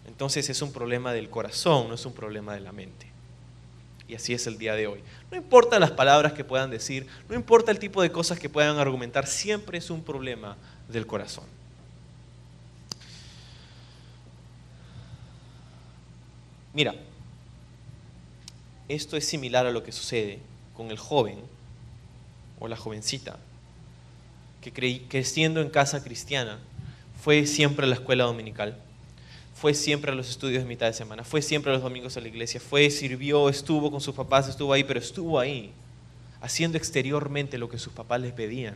Entonces es un problema del corazón, no es un problema de la mente. Y así es el día de hoy. No importa las palabras que puedan decir, no importa el tipo de cosas que puedan argumentar, siempre es un problema del corazón. Mira, esto es similar a lo que sucede con el joven o la jovencita que creciendo en casa cristiana fue siempre a la escuela dominical, fue siempre a los estudios de mitad de semana, fue siempre a los domingos a la iglesia, sirvió, estuvo con sus papás, estuvo ahí, pero estuvo ahí haciendo exteriormente lo que sus papás les pedían,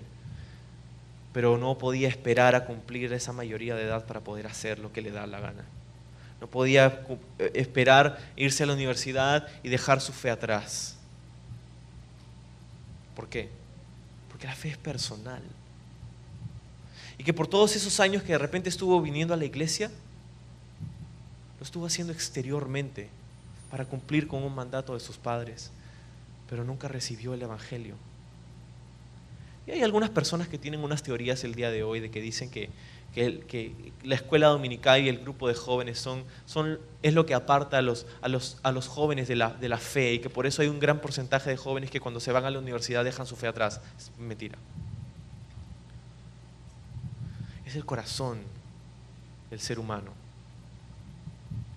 pero no podía esperar a cumplir esa mayoría de edad para poder hacer lo que le da la gana. No podía esperar irse a la universidad y dejar su fe atrás. ¿Por qué? Porque la fe es personal. Y que por todos esos años que de repente estuvo viniendo a la iglesia, lo estuvo haciendo exteriormente para cumplir con un mandato de sus padres, pero nunca recibió el evangelio. Y hay algunas personas que tienen unas teorías el día de hoy de que dicen que la escuela dominical y el grupo de jóvenes es lo que aparta a los jóvenes de la fe, y que por eso hay un gran porcentaje de jóvenes que cuando se van a la universidad dejan su fe atrás. Es mentira. Es el corazón del ser humano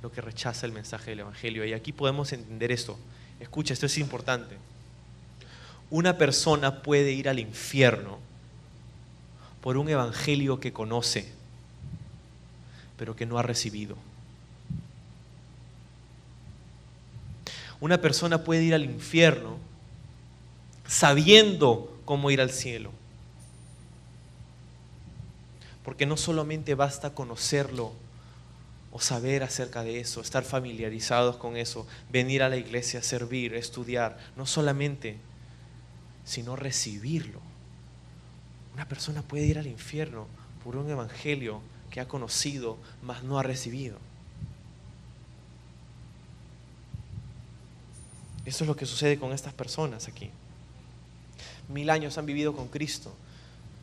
lo que rechaza el mensaje del evangelio. Y aquí podemos entender esto. Escucha, esto es importante. Una persona puede ir al infierno por un evangelio que conoce, pero que no ha recibido. Una persona puede ir al infierno sabiendo cómo ir al cielo, porque no solamente basta conocerlo o saber acerca de eso, estar familiarizados con eso, venir a la iglesia, servir, estudiar, no solamente, sino recibirlo. Una persona puede ir al infierno por un evangelio que ha conocido, mas no ha recibido. Eso es lo que sucede con estas personas aquí. 1000 años han vivido con Cristo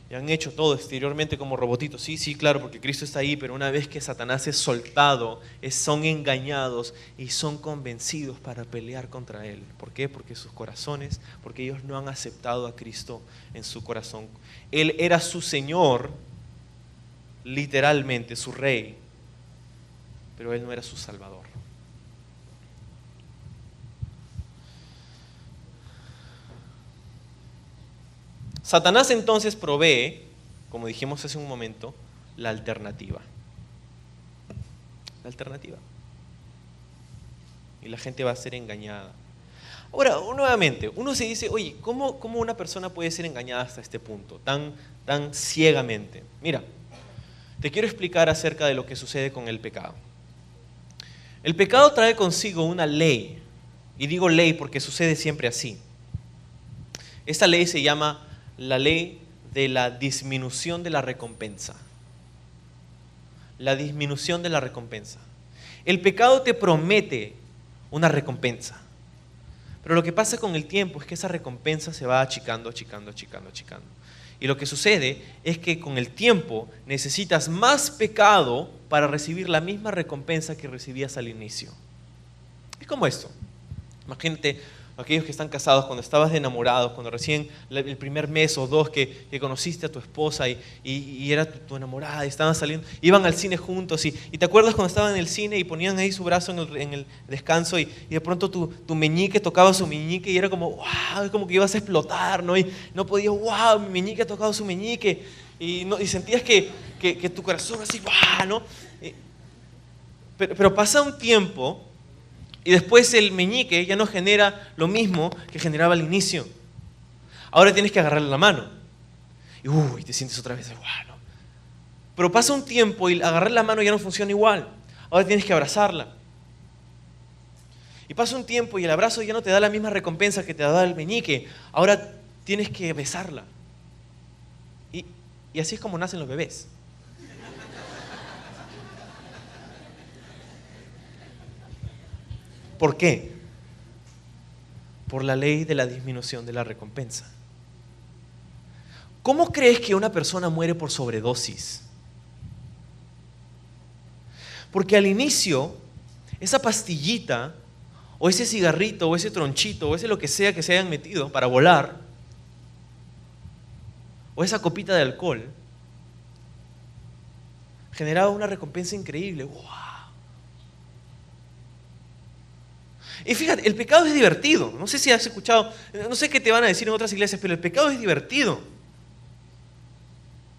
y han hecho todo exteriormente como robotitos. Sí, claro, porque Cristo está ahí, pero una vez que Satanás es soltado, son engañados y son convencidos para pelear contra Él. ¿Por qué? Porque sus corazones, porque ellos no han aceptado a Cristo en su corazón. Él era su Señor, literalmente, su Rey, pero Él no era su Salvador. Satanás entonces provee, como dijimos hace un momento, la alternativa. La alternativa. Y la gente va a ser engañada. Ahora, nuevamente, uno se dice, oye, ¿cómo una persona puede ser engañada hasta este punto, tan ciegamente? Mira, te quiero explicar acerca de lo que sucede con el pecado. El pecado trae consigo una ley, y digo ley porque sucede siempre así. Esta ley se llama la ley de la disminución de la recompensa. La disminución de la recompensa. El pecado te promete una recompensa, pero lo que pasa con el tiempo es que esa recompensa se va achicando. Y lo que sucede es que con el tiempo necesitas más pecado para recibir la misma recompensa que recibías al inicio. Es como esto. Imagínate aquellos que están casados, cuando estabas enamorados, cuando recién el primer mes o dos que conociste a tu esposa y era tu enamorada y estaban saliendo, iban al cine juntos y te acuerdas cuando estaban en el cine y ponían ahí su brazo en el descanso y de pronto tu meñique tocaba su meñique y era como, wow, es como que ibas a explotar, ¿no? Y no podías, wow, mi meñique ha tocado su meñique y sentías que tu corazón así, wow, ¿no? Pero pasa un tiempo y después el meñique ya no genera lo mismo que generaba al inicio. Ahora tienes que agarrarle la mano. Y te sientes otra vez igual, ¿no? Pero pasa un tiempo y agarrar la mano ya no funciona igual. Ahora tienes que abrazarla. Y pasa un tiempo y el abrazo ya no te da la misma recompensa que te da el meñique. Ahora tienes que besarla. Y así es como nacen los bebés. ¿Por qué? Por la ley de la disminución de la recompensa. ¿Cómo crees que una persona muere por sobredosis? Porque al inicio, esa pastillita, o ese cigarrito, o ese tronchito, o ese lo que sea que se hayan metido para volar, o esa copita de alcohol, generaba una recompensa increíble. ¡Wow! Y fíjate, el pecado es divertido. No sé si has escuchado, no sé qué te van a decir en otras iglesias, pero el pecado es divertido.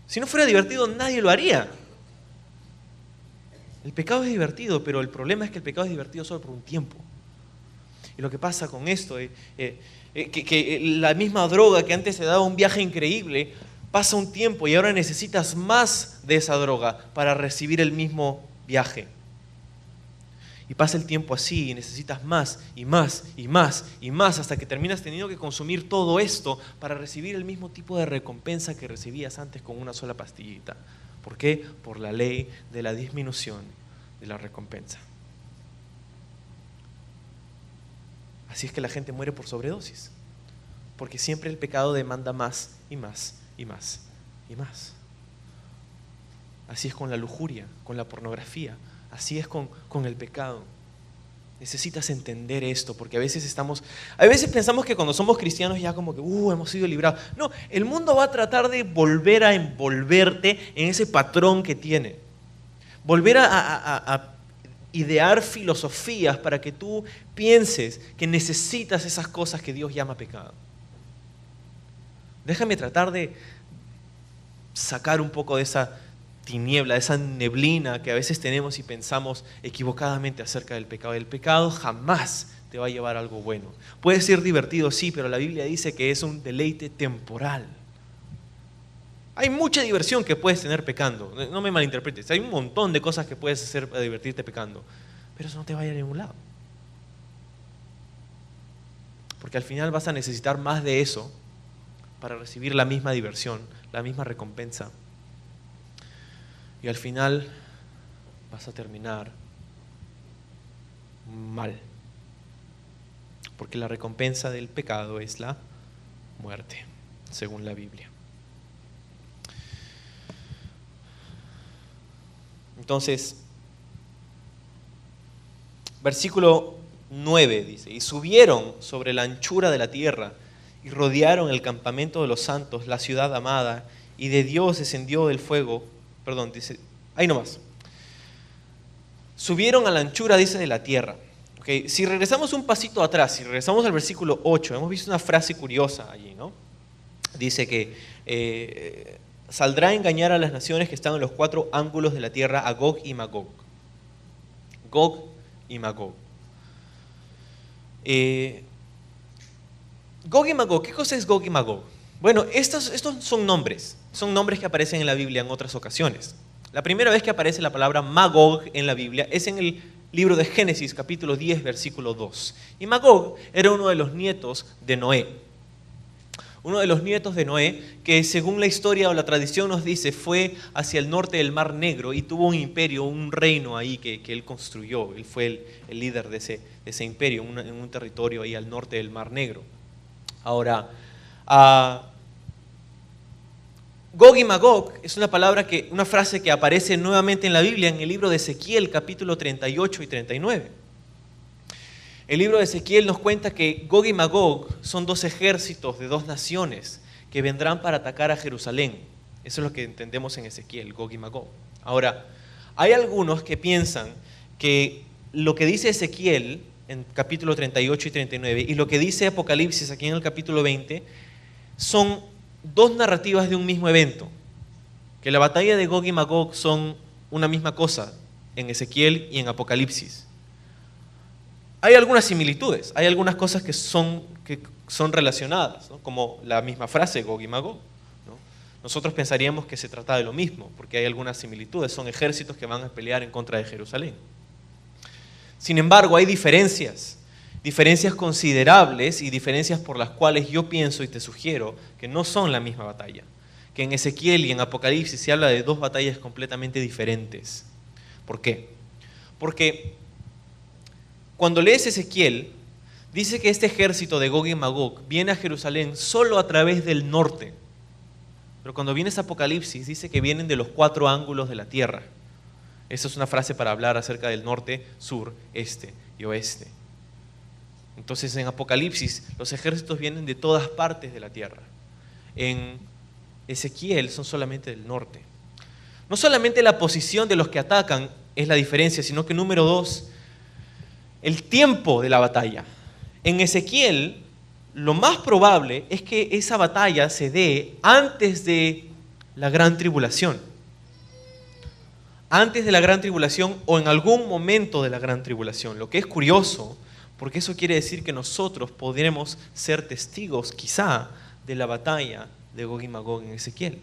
Si no fuera divertido, nadie lo haría. El pecado es divertido, pero el problema es que el pecado es divertido solo por un tiempo. Y lo que pasa con esto es que la misma droga que antes te daba un viaje increíble, pasa un tiempo y ahora necesitas más de esa droga para recibir el mismo viaje. Y pasa el tiempo así y necesitas más y más y más y más hasta que terminas teniendo que consumir todo esto para recibir el mismo tipo de recompensa que recibías antes con una sola pastillita. ¿Por qué? Por la ley de la disminución de la recompensa. Así es que la gente muere por sobredosis, porque siempre el pecado demanda más y más y más y más. Así es con la lujuria, con la pornografía, así es con el pecado. Necesitas entender esto, porque a veces pensamos que cuando somos cristianos ya como que hemos sido librados. No, el mundo va a tratar de volver a envolverte en ese patrón que tiene. Volver a idear filosofías para que tú pienses que necesitas esas cosas que Dios llama pecado. Déjame tratar de sacar un poco de esa tiniebla, de esa neblina que a veces tenemos y pensamos equivocadamente acerca del pecado. El pecado jamás te va a llevar a algo bueno. Puede ser divertido, sí, pero la Biblia dice que es un deleite temporal. Hay mucha diversión que puedes tener pecando, no me malinterpretes, hay un montón de cosas que puedes hacer para divertirte pecando, pero eso no te va a ir a ningún lado. Porque al final vas a necesitar más de eso para recibir la misma diversión, la misma recompensa. Y al final vas a terminar mal. Porque la recompensa del pecado es la muerte, según la Biblia. Entonces, versículo 9 dice: y subieron sobre la anchura de la tierra y rodearon el campamento de los santos, la ciudad amada, y de Dios descendió del fuego. Perdón, dice, ahí nomás. Subieron a la anchura, dice, de la tierra. Okay. Si regresamos un pasito atrás, si regresamos al versículo 8, hemos visto una frase curiosa allí, ¿no? Dice que saldrá a engañar a las naciones que están en los 4 ángulos de la tierra, a Gog y Magog. Gog y Magog. Gog y Magog, ¿qué cosa es Gog y Magog? Bueno, estos son nombres que aparecen en la Biblia en otras ocasiones. La primera vez que aparece la palabra Magog en la Biblia es en el libro de Génesis, capítulo 10, versículo 2. Y Magog era uno de los nietos de Noé. Uno de los nietos de Noé, que según la historia o la tradición nos dice, fue hacia el norte del Mar Negro y tuvo un imperio, un reino ahí que él construyó. Él fue el líder de ese imperio en un territorio ahí al norte del Mar Negro. Ahora, Gog y Magog es una frase que aparece nuevamente en la Biblia en el libro de Ezequiel, capítulo 38 y 39. El libro de Ezequiel nos cuenta que Gog y Magog son 2 ejércitos de 2 naciones que vendrán para atacar a Jerusalén. Eso es lo que entendemos en Ezequiel, Gog y Magog. Ahora, hay algunos que piensan que lo que dice Ezequiel en capítulo 38 y 39 y lo que dice Apocalipsis aquí en el capítulo 20 son 2 narrativas de un mismo evento. Que la batalla de Gog y Magog son una misma cosa en Ezequiel y en Apocalipsis. Hay algunas similitudes, hay algunas cosas que son relacionadas, ¿no? Como la misma frase, Gog y Magog, ¿no? Nosotros pensaríamos que se trata de lo mismo, porque hay algunas similitudes, son ejércitos que van a pelear en contra de Jerusalén. Sin embargo, hay diferencias considerables y diferencias por las cuales yo pienso y te sugiero que no son la misma batalla, que en Ezequiel y en Apocalipsis se habla de 2 batallas completamente diferentes. ¿Por qué? Porque cuando lees Ezequiel, dice que este ejército de Gog y Magog viene a Jerusalén solo a través del norte. Pero cuando vienes a Apocalipsis, dice que vienen de los 4 ángulos de la tierra. Esa es una frase para hablar acerca del norte, sur, este y oeste. Entonces en Apocalipsis los ejércitos vienen de todas partes de la tierra. En Ezequiel son solamente del norte. No solamente la posición de los que atacan es la diferencia, sino que número 2, el tiempo de la batalla. En Ezequiel, lo más probable es que esa batalla se dé antes de la gran tribulación. Antes de la gran tribulación o en algún momento de la gran tribulación. Lo que es curioso, porque eso quiere decir que nosotros podremos ser testigos, quizá, de la batalla de Gog y Magog en Ezequiel.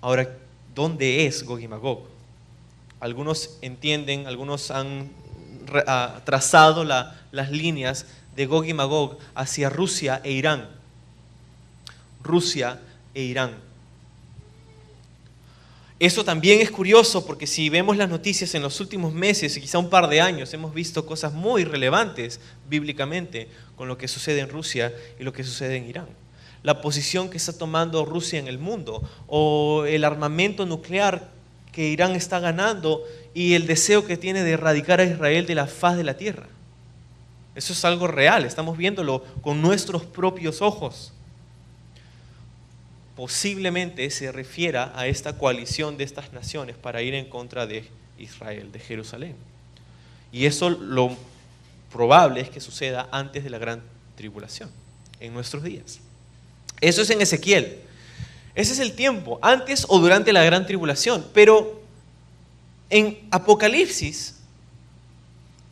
Ahora, ¿dónde es Gog y Magog? Algunos entienden, algunos han trazado las líneas de Gog y Magog hacia Rusia e Irán. Rusia e Irán. Eso también es curioso porque si vemos las noticias en los últimos meses y quizá un par de años, hemos visto cosas muy relevantes bíblicamente con lo que sucede en Rusia y lo que sucede en Irán. La posición que está tomando Rusia en el mundo o el armamento nuclear que Irán está ganando y el deseo que tiene de erradicar a Israel de la faz de la tierra. Eso es algo real, estamos viéndolo con nuestros propios ojos. Posiblemente se refiera a esta coalición de estas naciones para ir en contra de Israel, de Jerusalén. Y eso lo probable es que suceda antes de la gran tribulación, en nuestros días. Eso es en Ezequiel. Ese es el tiempo, antes o durante la gran tribulación. Pero en Apocalipsis,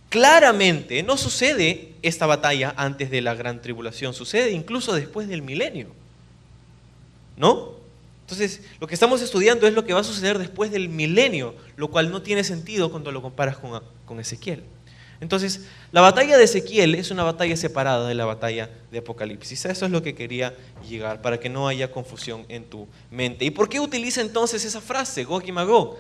claramente no sucede esta batalla antes de la gran tribulación, sucede incluso después del milenio. ¿No? Entonces, lo que estamos estudiando es lo que va a suceder después del milenio, lo cual no tiene sentido cuando lo comparas con Ezequiel. Entonces, la batalla de Ezequiel es una batalla separada de la batalla de Apocalipsis. Eso es lo que quería llegar, para que no haya confusión en tu mente. ¿Y por qué utiliza entonces esa frase, Gog y Magog?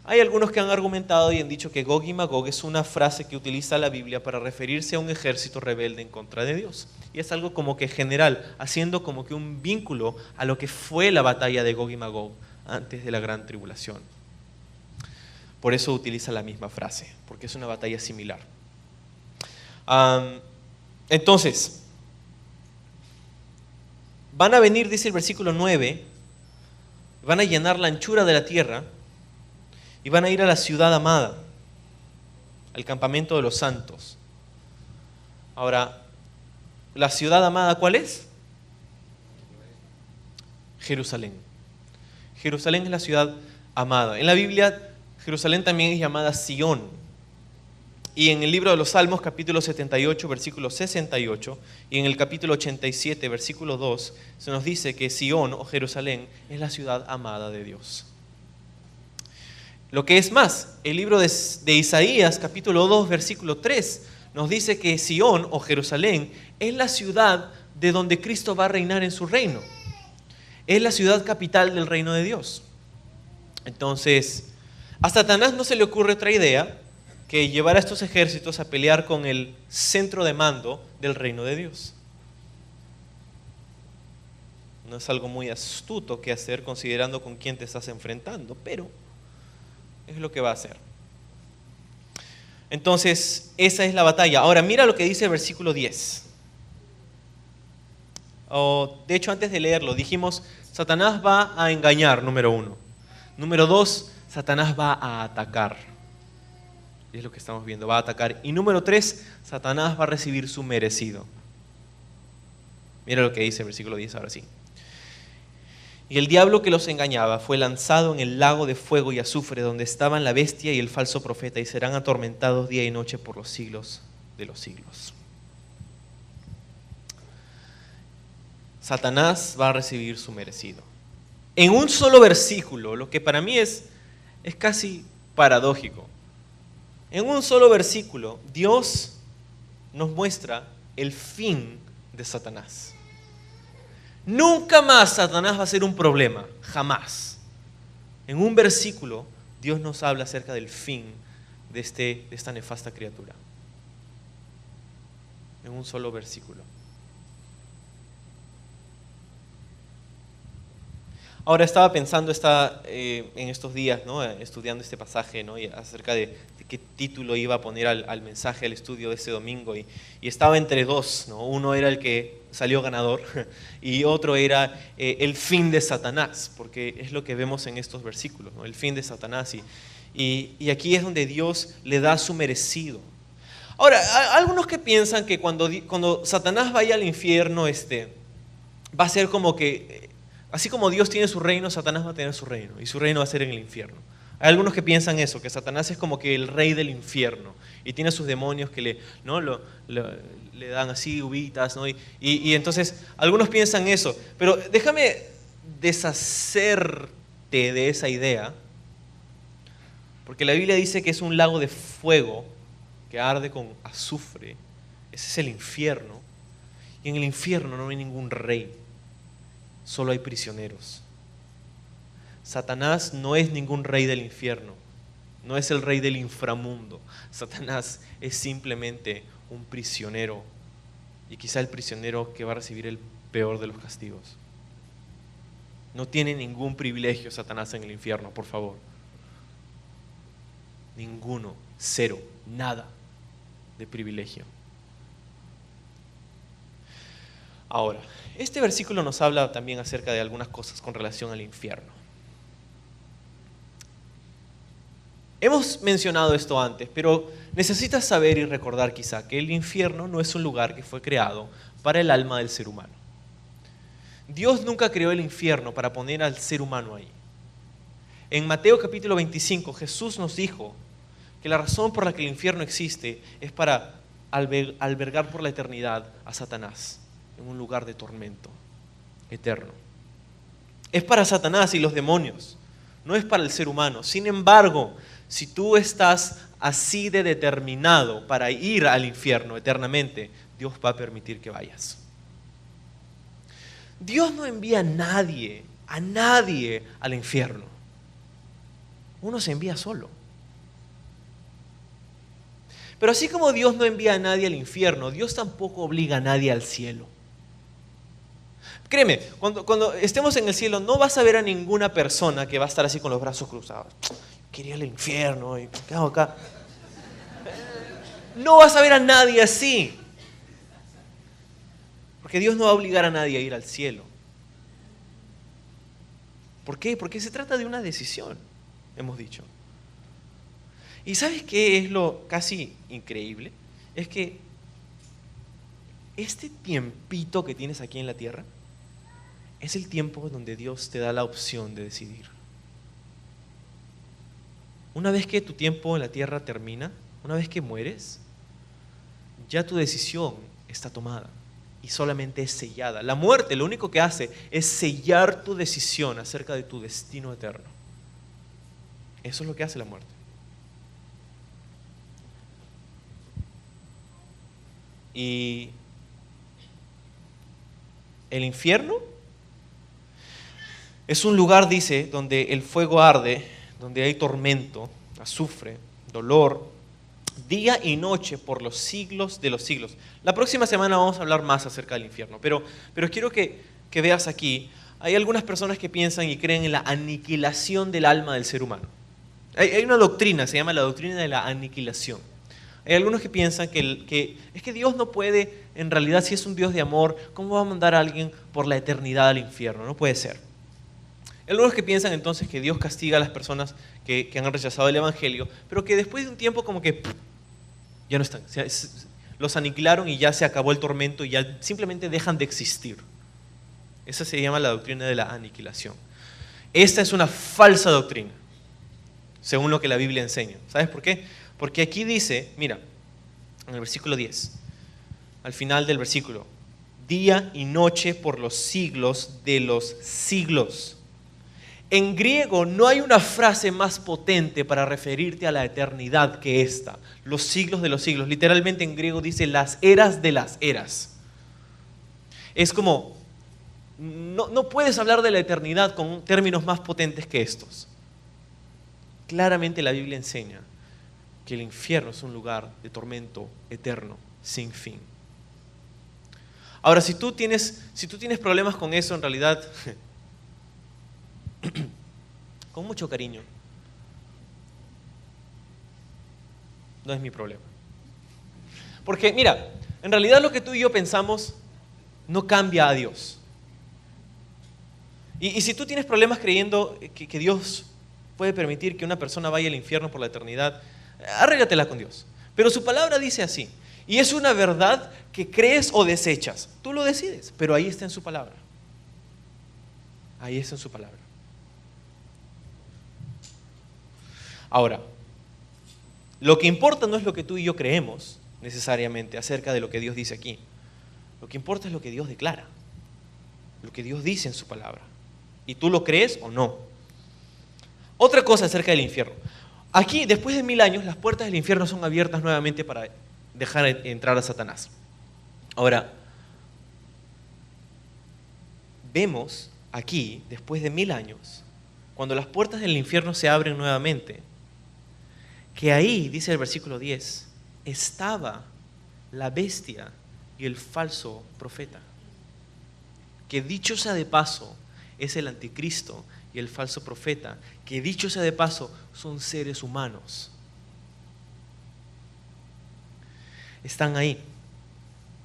Hay algunos que han argumentado y han dicho que Gog y Magog es una frase que utiliza la Biblia para referirse a un ejército rebelde en contra de Dios. Y es algo como que general, haciendo como que un vínculo a lo que fue la batalla de Gog y Magog antes de la gran tribulación. Por eso utiliza la misma frase, porque es una batalla similar. Entonces, van a venir, dice el versículo 9, van a llenar la anchura de la tierra y van a ir a la ciudad amada, al campamento de los santos. Ahora, ¿la ciudad amada cuál es? Jerusalén. Jerusalén es la ciudad amada. En la Biblia, Jerusalén también es llamada Sión. Y en el libro de los Salmos, capítulo 78, versículo 68, y en el capítulo 87, versículo 2, se nos dice que Sión o Jerusalén es la ciudad amada de Dios. Lo que es más, el libro de Isaías, capítulo 2, versículo 3, nos dice que Sión o Jerusalén es la ciudad de donde Cristo va a reinar en su reino. Es la ciudad capital del reino de Dios. Entonces, a Satanás no se le ocurre otra idea que llevar a estos ejércitos a pelear con el centro de mando del reino de Dios. No es algo muy astuto que hacer considerando con quién te estás enfrentando, pero es lo que va a hacer. Entonces, esa es la batalla. Ahora, mira lo que dice el versículo 10. De hecho, antes de leerlo, dijimos, Satanás va a engañar, número 1. Número 2, Satanás va a atacar. Y es lo que estamos viendo, va a atacar. Y número 3, Satanás va a recibir su merecido. Mira lo que dice el versículo 10 ahora sí. Y el diablo que los engañaba fue lanzado en el lago de fuego y azufre, donde estaban la bestia y el falso profeta, y serán atormentados día y noche por los siglos de los siglos. Satanás va a recibir su merecido. En un solo versículo, lo que para mí es casi paradójico. En un solo versículo, Dios nos muestra el fin de Satanás. Nunca más Satanás va a ser un problema, jamás. En un versículo, Dios nos habla acerca del fin de esta nefasta criatura. En un solo versículo. Ahora estaba pensando en estos días, ¿no? Estudiando este pasaje, ¿no? Y acerca de qué título iba a poner al mensaje, al estudio de este domingo. Y estaba entre dos, ¿no? Uno era el que salió ganador y otro era el fin de Satanás, porque es lo que vemos en estos versículos, ¿no? El fin de Satanás. Y aquí es donde Dios le da su merecido. Ahora, algunos que piensan que cuando Satanás vaya al infierno, va a ser como que, así como Dios tiene su reino, Satanás va a tener su reino, y su reino va a ser en el infierno. Hay algunos que piensan eso, que Satanás es como que el rey del infierno, y tiene sus demonios que le dan así uvitas, ¿no? Y entonces, algunos piensan eso, pero déjame deshacerte de esa idea, porque la Biblia dice que es un lago de fuego que arde con azufre. Ese es el infierno. Y en el infierno no hay ningún rey, solo hay prisioneros. Satanás no es ningún rey del infierno, no es el rey del inframundo. Satanás es simplemente un prisionero, y quizá el prisionero que va a recibir el peor de los castigos. No tiene ningún privilegio Satanás en el infierno, por favor. Ninguno, cero, nada de privilegio. Ahora, este versículo nos habla también acerca de algunas cosas con relación al infierno. Hemos mencionado esto antes, pero necesitas saber y recordar quizá que el infierno no es un lugar que fue creado para el alma del ser humano. Dios nunca creó el infierno para poner al ser humano ahí. En Mateo capítulo 25, Jesús nos dijo que la razón por la que el infierno existe es para albergar por la eternidad a Satanás en un lugar de tormento eterno. Es para Satanás y los demonios, no es para el ser humano. Sin embargo, si tú estás así de determinado para ir al infierno eternamente, Dios va a permitir que vayas. Dios no envía a nadie al infierno. Uno se envía solo. Pero así como Dios no envía a nadie al infierno, Dios tampoco obliga a nadie al cielo. Créeme, cuando estemos en el cielo no vas a ver a ninguna persona que va a estar así con los brazos cruzados. Quería ir al infierno y ¿qué hago acá? No vas a ver a nadie así. Porque Dios no va a obligar a nadie a ir al cielo. ¿Por qué? Porque se trata de una decisión, hemos dicho. ¿Y sabes qué es lo casi increíble? Es que este tiempito que tienes aquí en la tierra es el tiempo donde Dios te da la opción de decidir. Una vez que tu tiempo en la tierra termina, una vez que mueres, ya tu decisión está tomada y solamente es sellada. La muerte lo único que hace es sellar tu decisión acerca de tu destino eterno. Eso es lo que hace la muerte. Y el infierno es un lugar, dice, donde el fuego arde, donde hay tormento, azufre, dolor, día y noche por los siglos de los siglos. La próxima semana vamos a hablar más acerca del infierno, pero quiero que veas aquí, hay algunas personas que piensan y creen en la aniquilación del alma del ser humano. Hay una doctrina, se llama la doctrina de la aniquilación. Hay algunos que piensan que es que Dios no puede, en realidad si es un Dios de amor, ¿cómo va a mandar a alguien por la eternidad al infierno? No puede ser. Hay algunos que piensan entonces que Dios castiga a las personas que han rechazado el Evangelio, pero que después de un tiempo como que ya no están, los aniquilaron y ya se acabó el tormento y ya simplemente dejan de existir. Esa se llama la doctrina de la aniquilación. Esta es una falsa doctrina, según lo que la Biblia enseña. ¿Sabes por qué? Porque aquí dice, mira, en el versículo 10, al final del versículo, día y noche por los siglos de los siglos. En griego no hay una frase más potente para referirte a la eternidad que esta, los siglos de los siglos. Literalmente en griego dice las eras de las eras. Es como, no puedes hablar de la eternidad con términos más potentes que estos. Claramente la Biblia enseña que el infierno es un lugar de tormento eterno, sin fin. Ahora, si tú tienes problemas con eso, en realidad, con mucho cariño, no es mi problema. Porque, mira, en realidad lo que tú y yo pensamos no cambia a Dios. Y si tú tienes problemas creyendo que Dios puede permitir que una persona vaya al infierno por la eternidad, arréglatela con Dios. Pero su palabra dice así, y es una verdad que crees o desechas. Tú lo decides, pero ahí está en su palabra. Ahí está en su palabra. Ahora, lo que importa no es lo que tú y yo creemos necesariamente acerca de lo que Dios dice aquí. Lo que importa es lo que Dios declara, lo que Dios dice en su palabra. ¿Y tú lo crees o no? Otra cosa acerca del infierno. Aquí, después de 1000 años, las puertas del infierno son abiertas nuevamente para dejar entrar a Satanás. Ahora, vemos aquí, después de 1000 años, cuando las puertas del infierno se abren nuevamente, que ahí, dice el versículo 10, estaba la bestia y el falso profeta, que dicho sea de paso, es el anticristo y el falso profeta, que dicho sea de paso, son seres humanos. Están ahí.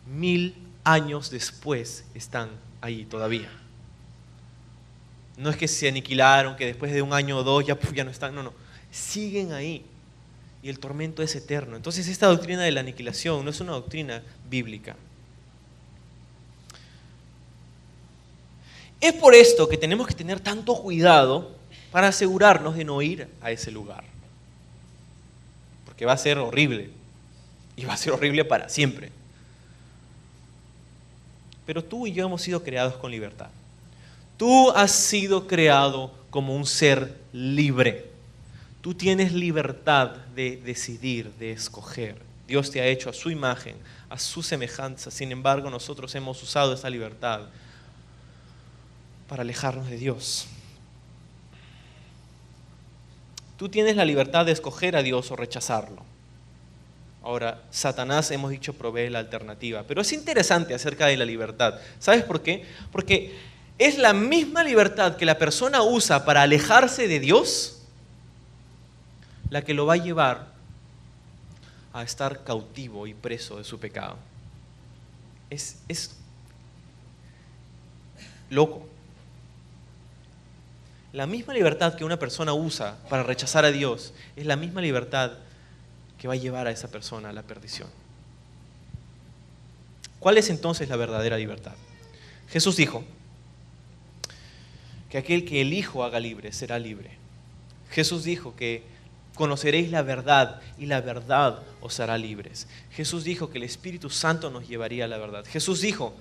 1000 años después están ahí todavía. No es que se aniquilaron, que después de 1 año o 2 ya no están, no. Siguen ahí. Y el tormento es eterno. Entonces esta doctrina de la aniquilación no es una doctrina bíblica. Es por esto que tenemos que tener tanto cuidado para asegurarnos de no ir a ese lugar. Porque va a ser horrible. Y va a ser horrible para siempre. Pero tú y yo hemos sido creados con libertad. Tú has sido creado como un ser libre. Tú tienes libertad de decidir, de escoger. Dios te ha hecho a su imagen, a su semejanza. Sin embargo, nosotros hemos usado esa libertad para alejarnos de Dios. Tú tienes la libertad de escoger a Dios o rechazarlo. Ahora, Satanás, hemos dicho, provee la alternativa. Pero es interesante acerca de la libertad. ¿Sabes por qué? Porque es la misma libertad que la persona usa para alejarse de Dios la que lo va a llevar a estar cautivo y preso de su pecado. Es loco. La misma libertad que una persona usa para rechazar a Dios es la misma libertad que va a llevar a esa persona a la perdición. ¿Cuál es entonces la verdadera libertad? Jesús dijo que aquel que el Hijo haga libre será libre. Jesús dijo que conoceréis la verdad y la verdad os hará libres. Jesús dijo que el Espíritu Santo nos llevaría a la verdad. Jesús dijo,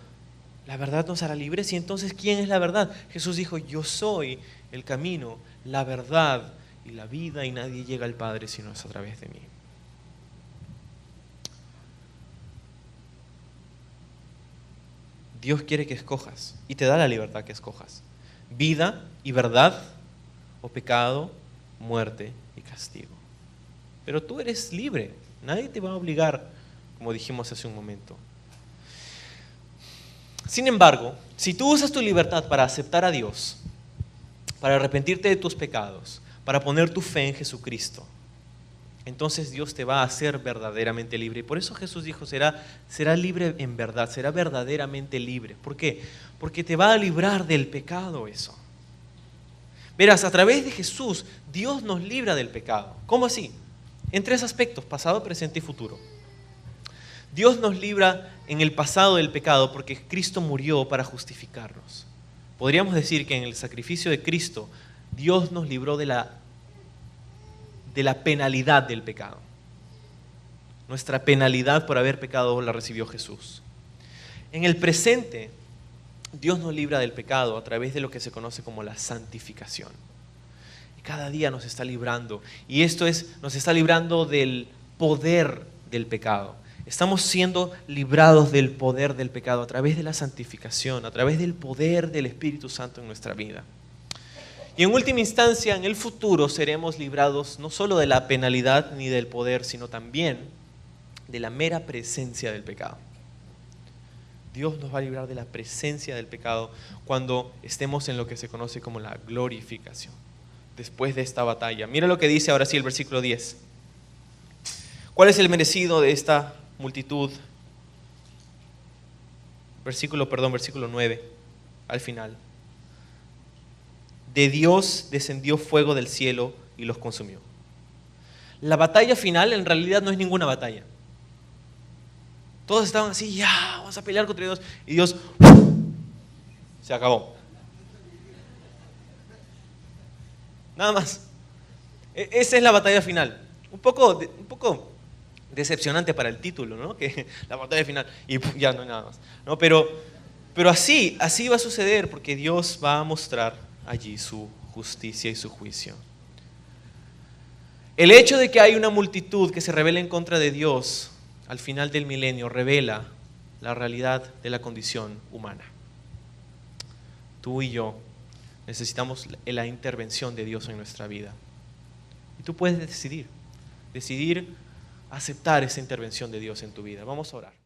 ¿la verdad nos hará libres? Y entonces, ¿quién es la verdad? Jesús dijo, yo soy el camino, la verdad y la vida, y nadie llega al Padre sino es a través de mí. Dios quiere que escojas y te da la libertad que escojas. Vida y verdad o pecado, muerte y castigo. Pero tú eres libre, nadie te va a obligar, como dijimos hace un momento. Sin embargo, si tú usas tu libertad para aceptar a Dios, para arrepentirte de tus pecados, para poner tu fe en Jesucristo, entonces Dios te va a hacer verdaderamente libre. Y por eso Jesús dijo, será libre en verdad, será verdaderamente libre. ¿Por qué? Porque te va a librar del pecado eso. Verás, a través de Jesús, Dios nos libra del pecado. ¿Cómo así? En 3 aspectos, pasado, presente y futuro. Dios nos libra en el pasado del pecado porque Cristo murió para justificarnos. Podríamos decir que en el sacrificio de Cristo, Dios nos libró de la penalidad del pecado. Nuestra penalidad por haber pecado la recibió Jesús. En el presente, Dios nos libra del pecado a través de lo que se conoce como la santificación. Y cada día nos está librando. Y esto nos está librando del poder del pecado. Estamos siendo librados del poder del pecado a través de la santificación, a través del poder del Espíritu Santo en nuestra vida. Y en última instancia, en el futuro seremos librados no solo de la penalidad ni del poder, sino también de la mera presencia del pecado. Dios nos va a librar de la presencia del pecado cuando estemos en lo que se conoce como la glorificación, después de esta batalla. Mira lo que dice ahora sí el versículo 10. ¿Cuál es el merecido de esta multitud? Versículo 9, al final. De Dios descendió fuego del cielo y los consumió. La batalla final en realidad no es ninguna batalla. Todos estaban así, ya, vamos a pelear contra Dios. Y Dios, se acabó. Nada más. Esa es la batalla final. Un poco decepcionante para el título, ¿no? Que la batalla final y ya no hay nada más, ¿no? Pero así va a suceder porque Dios va a mostrar allí su justicia y su juicio. El hecho de que hay una multitud que se rebela en contra de Dios al final del milenio revela la realidad de la condición humana. Tú y yo necesitamos la intervención de Dios en nuestra vida. Y tú puedes decidir aceptar esa intervención de Dios en tu vida. Vamos a orar.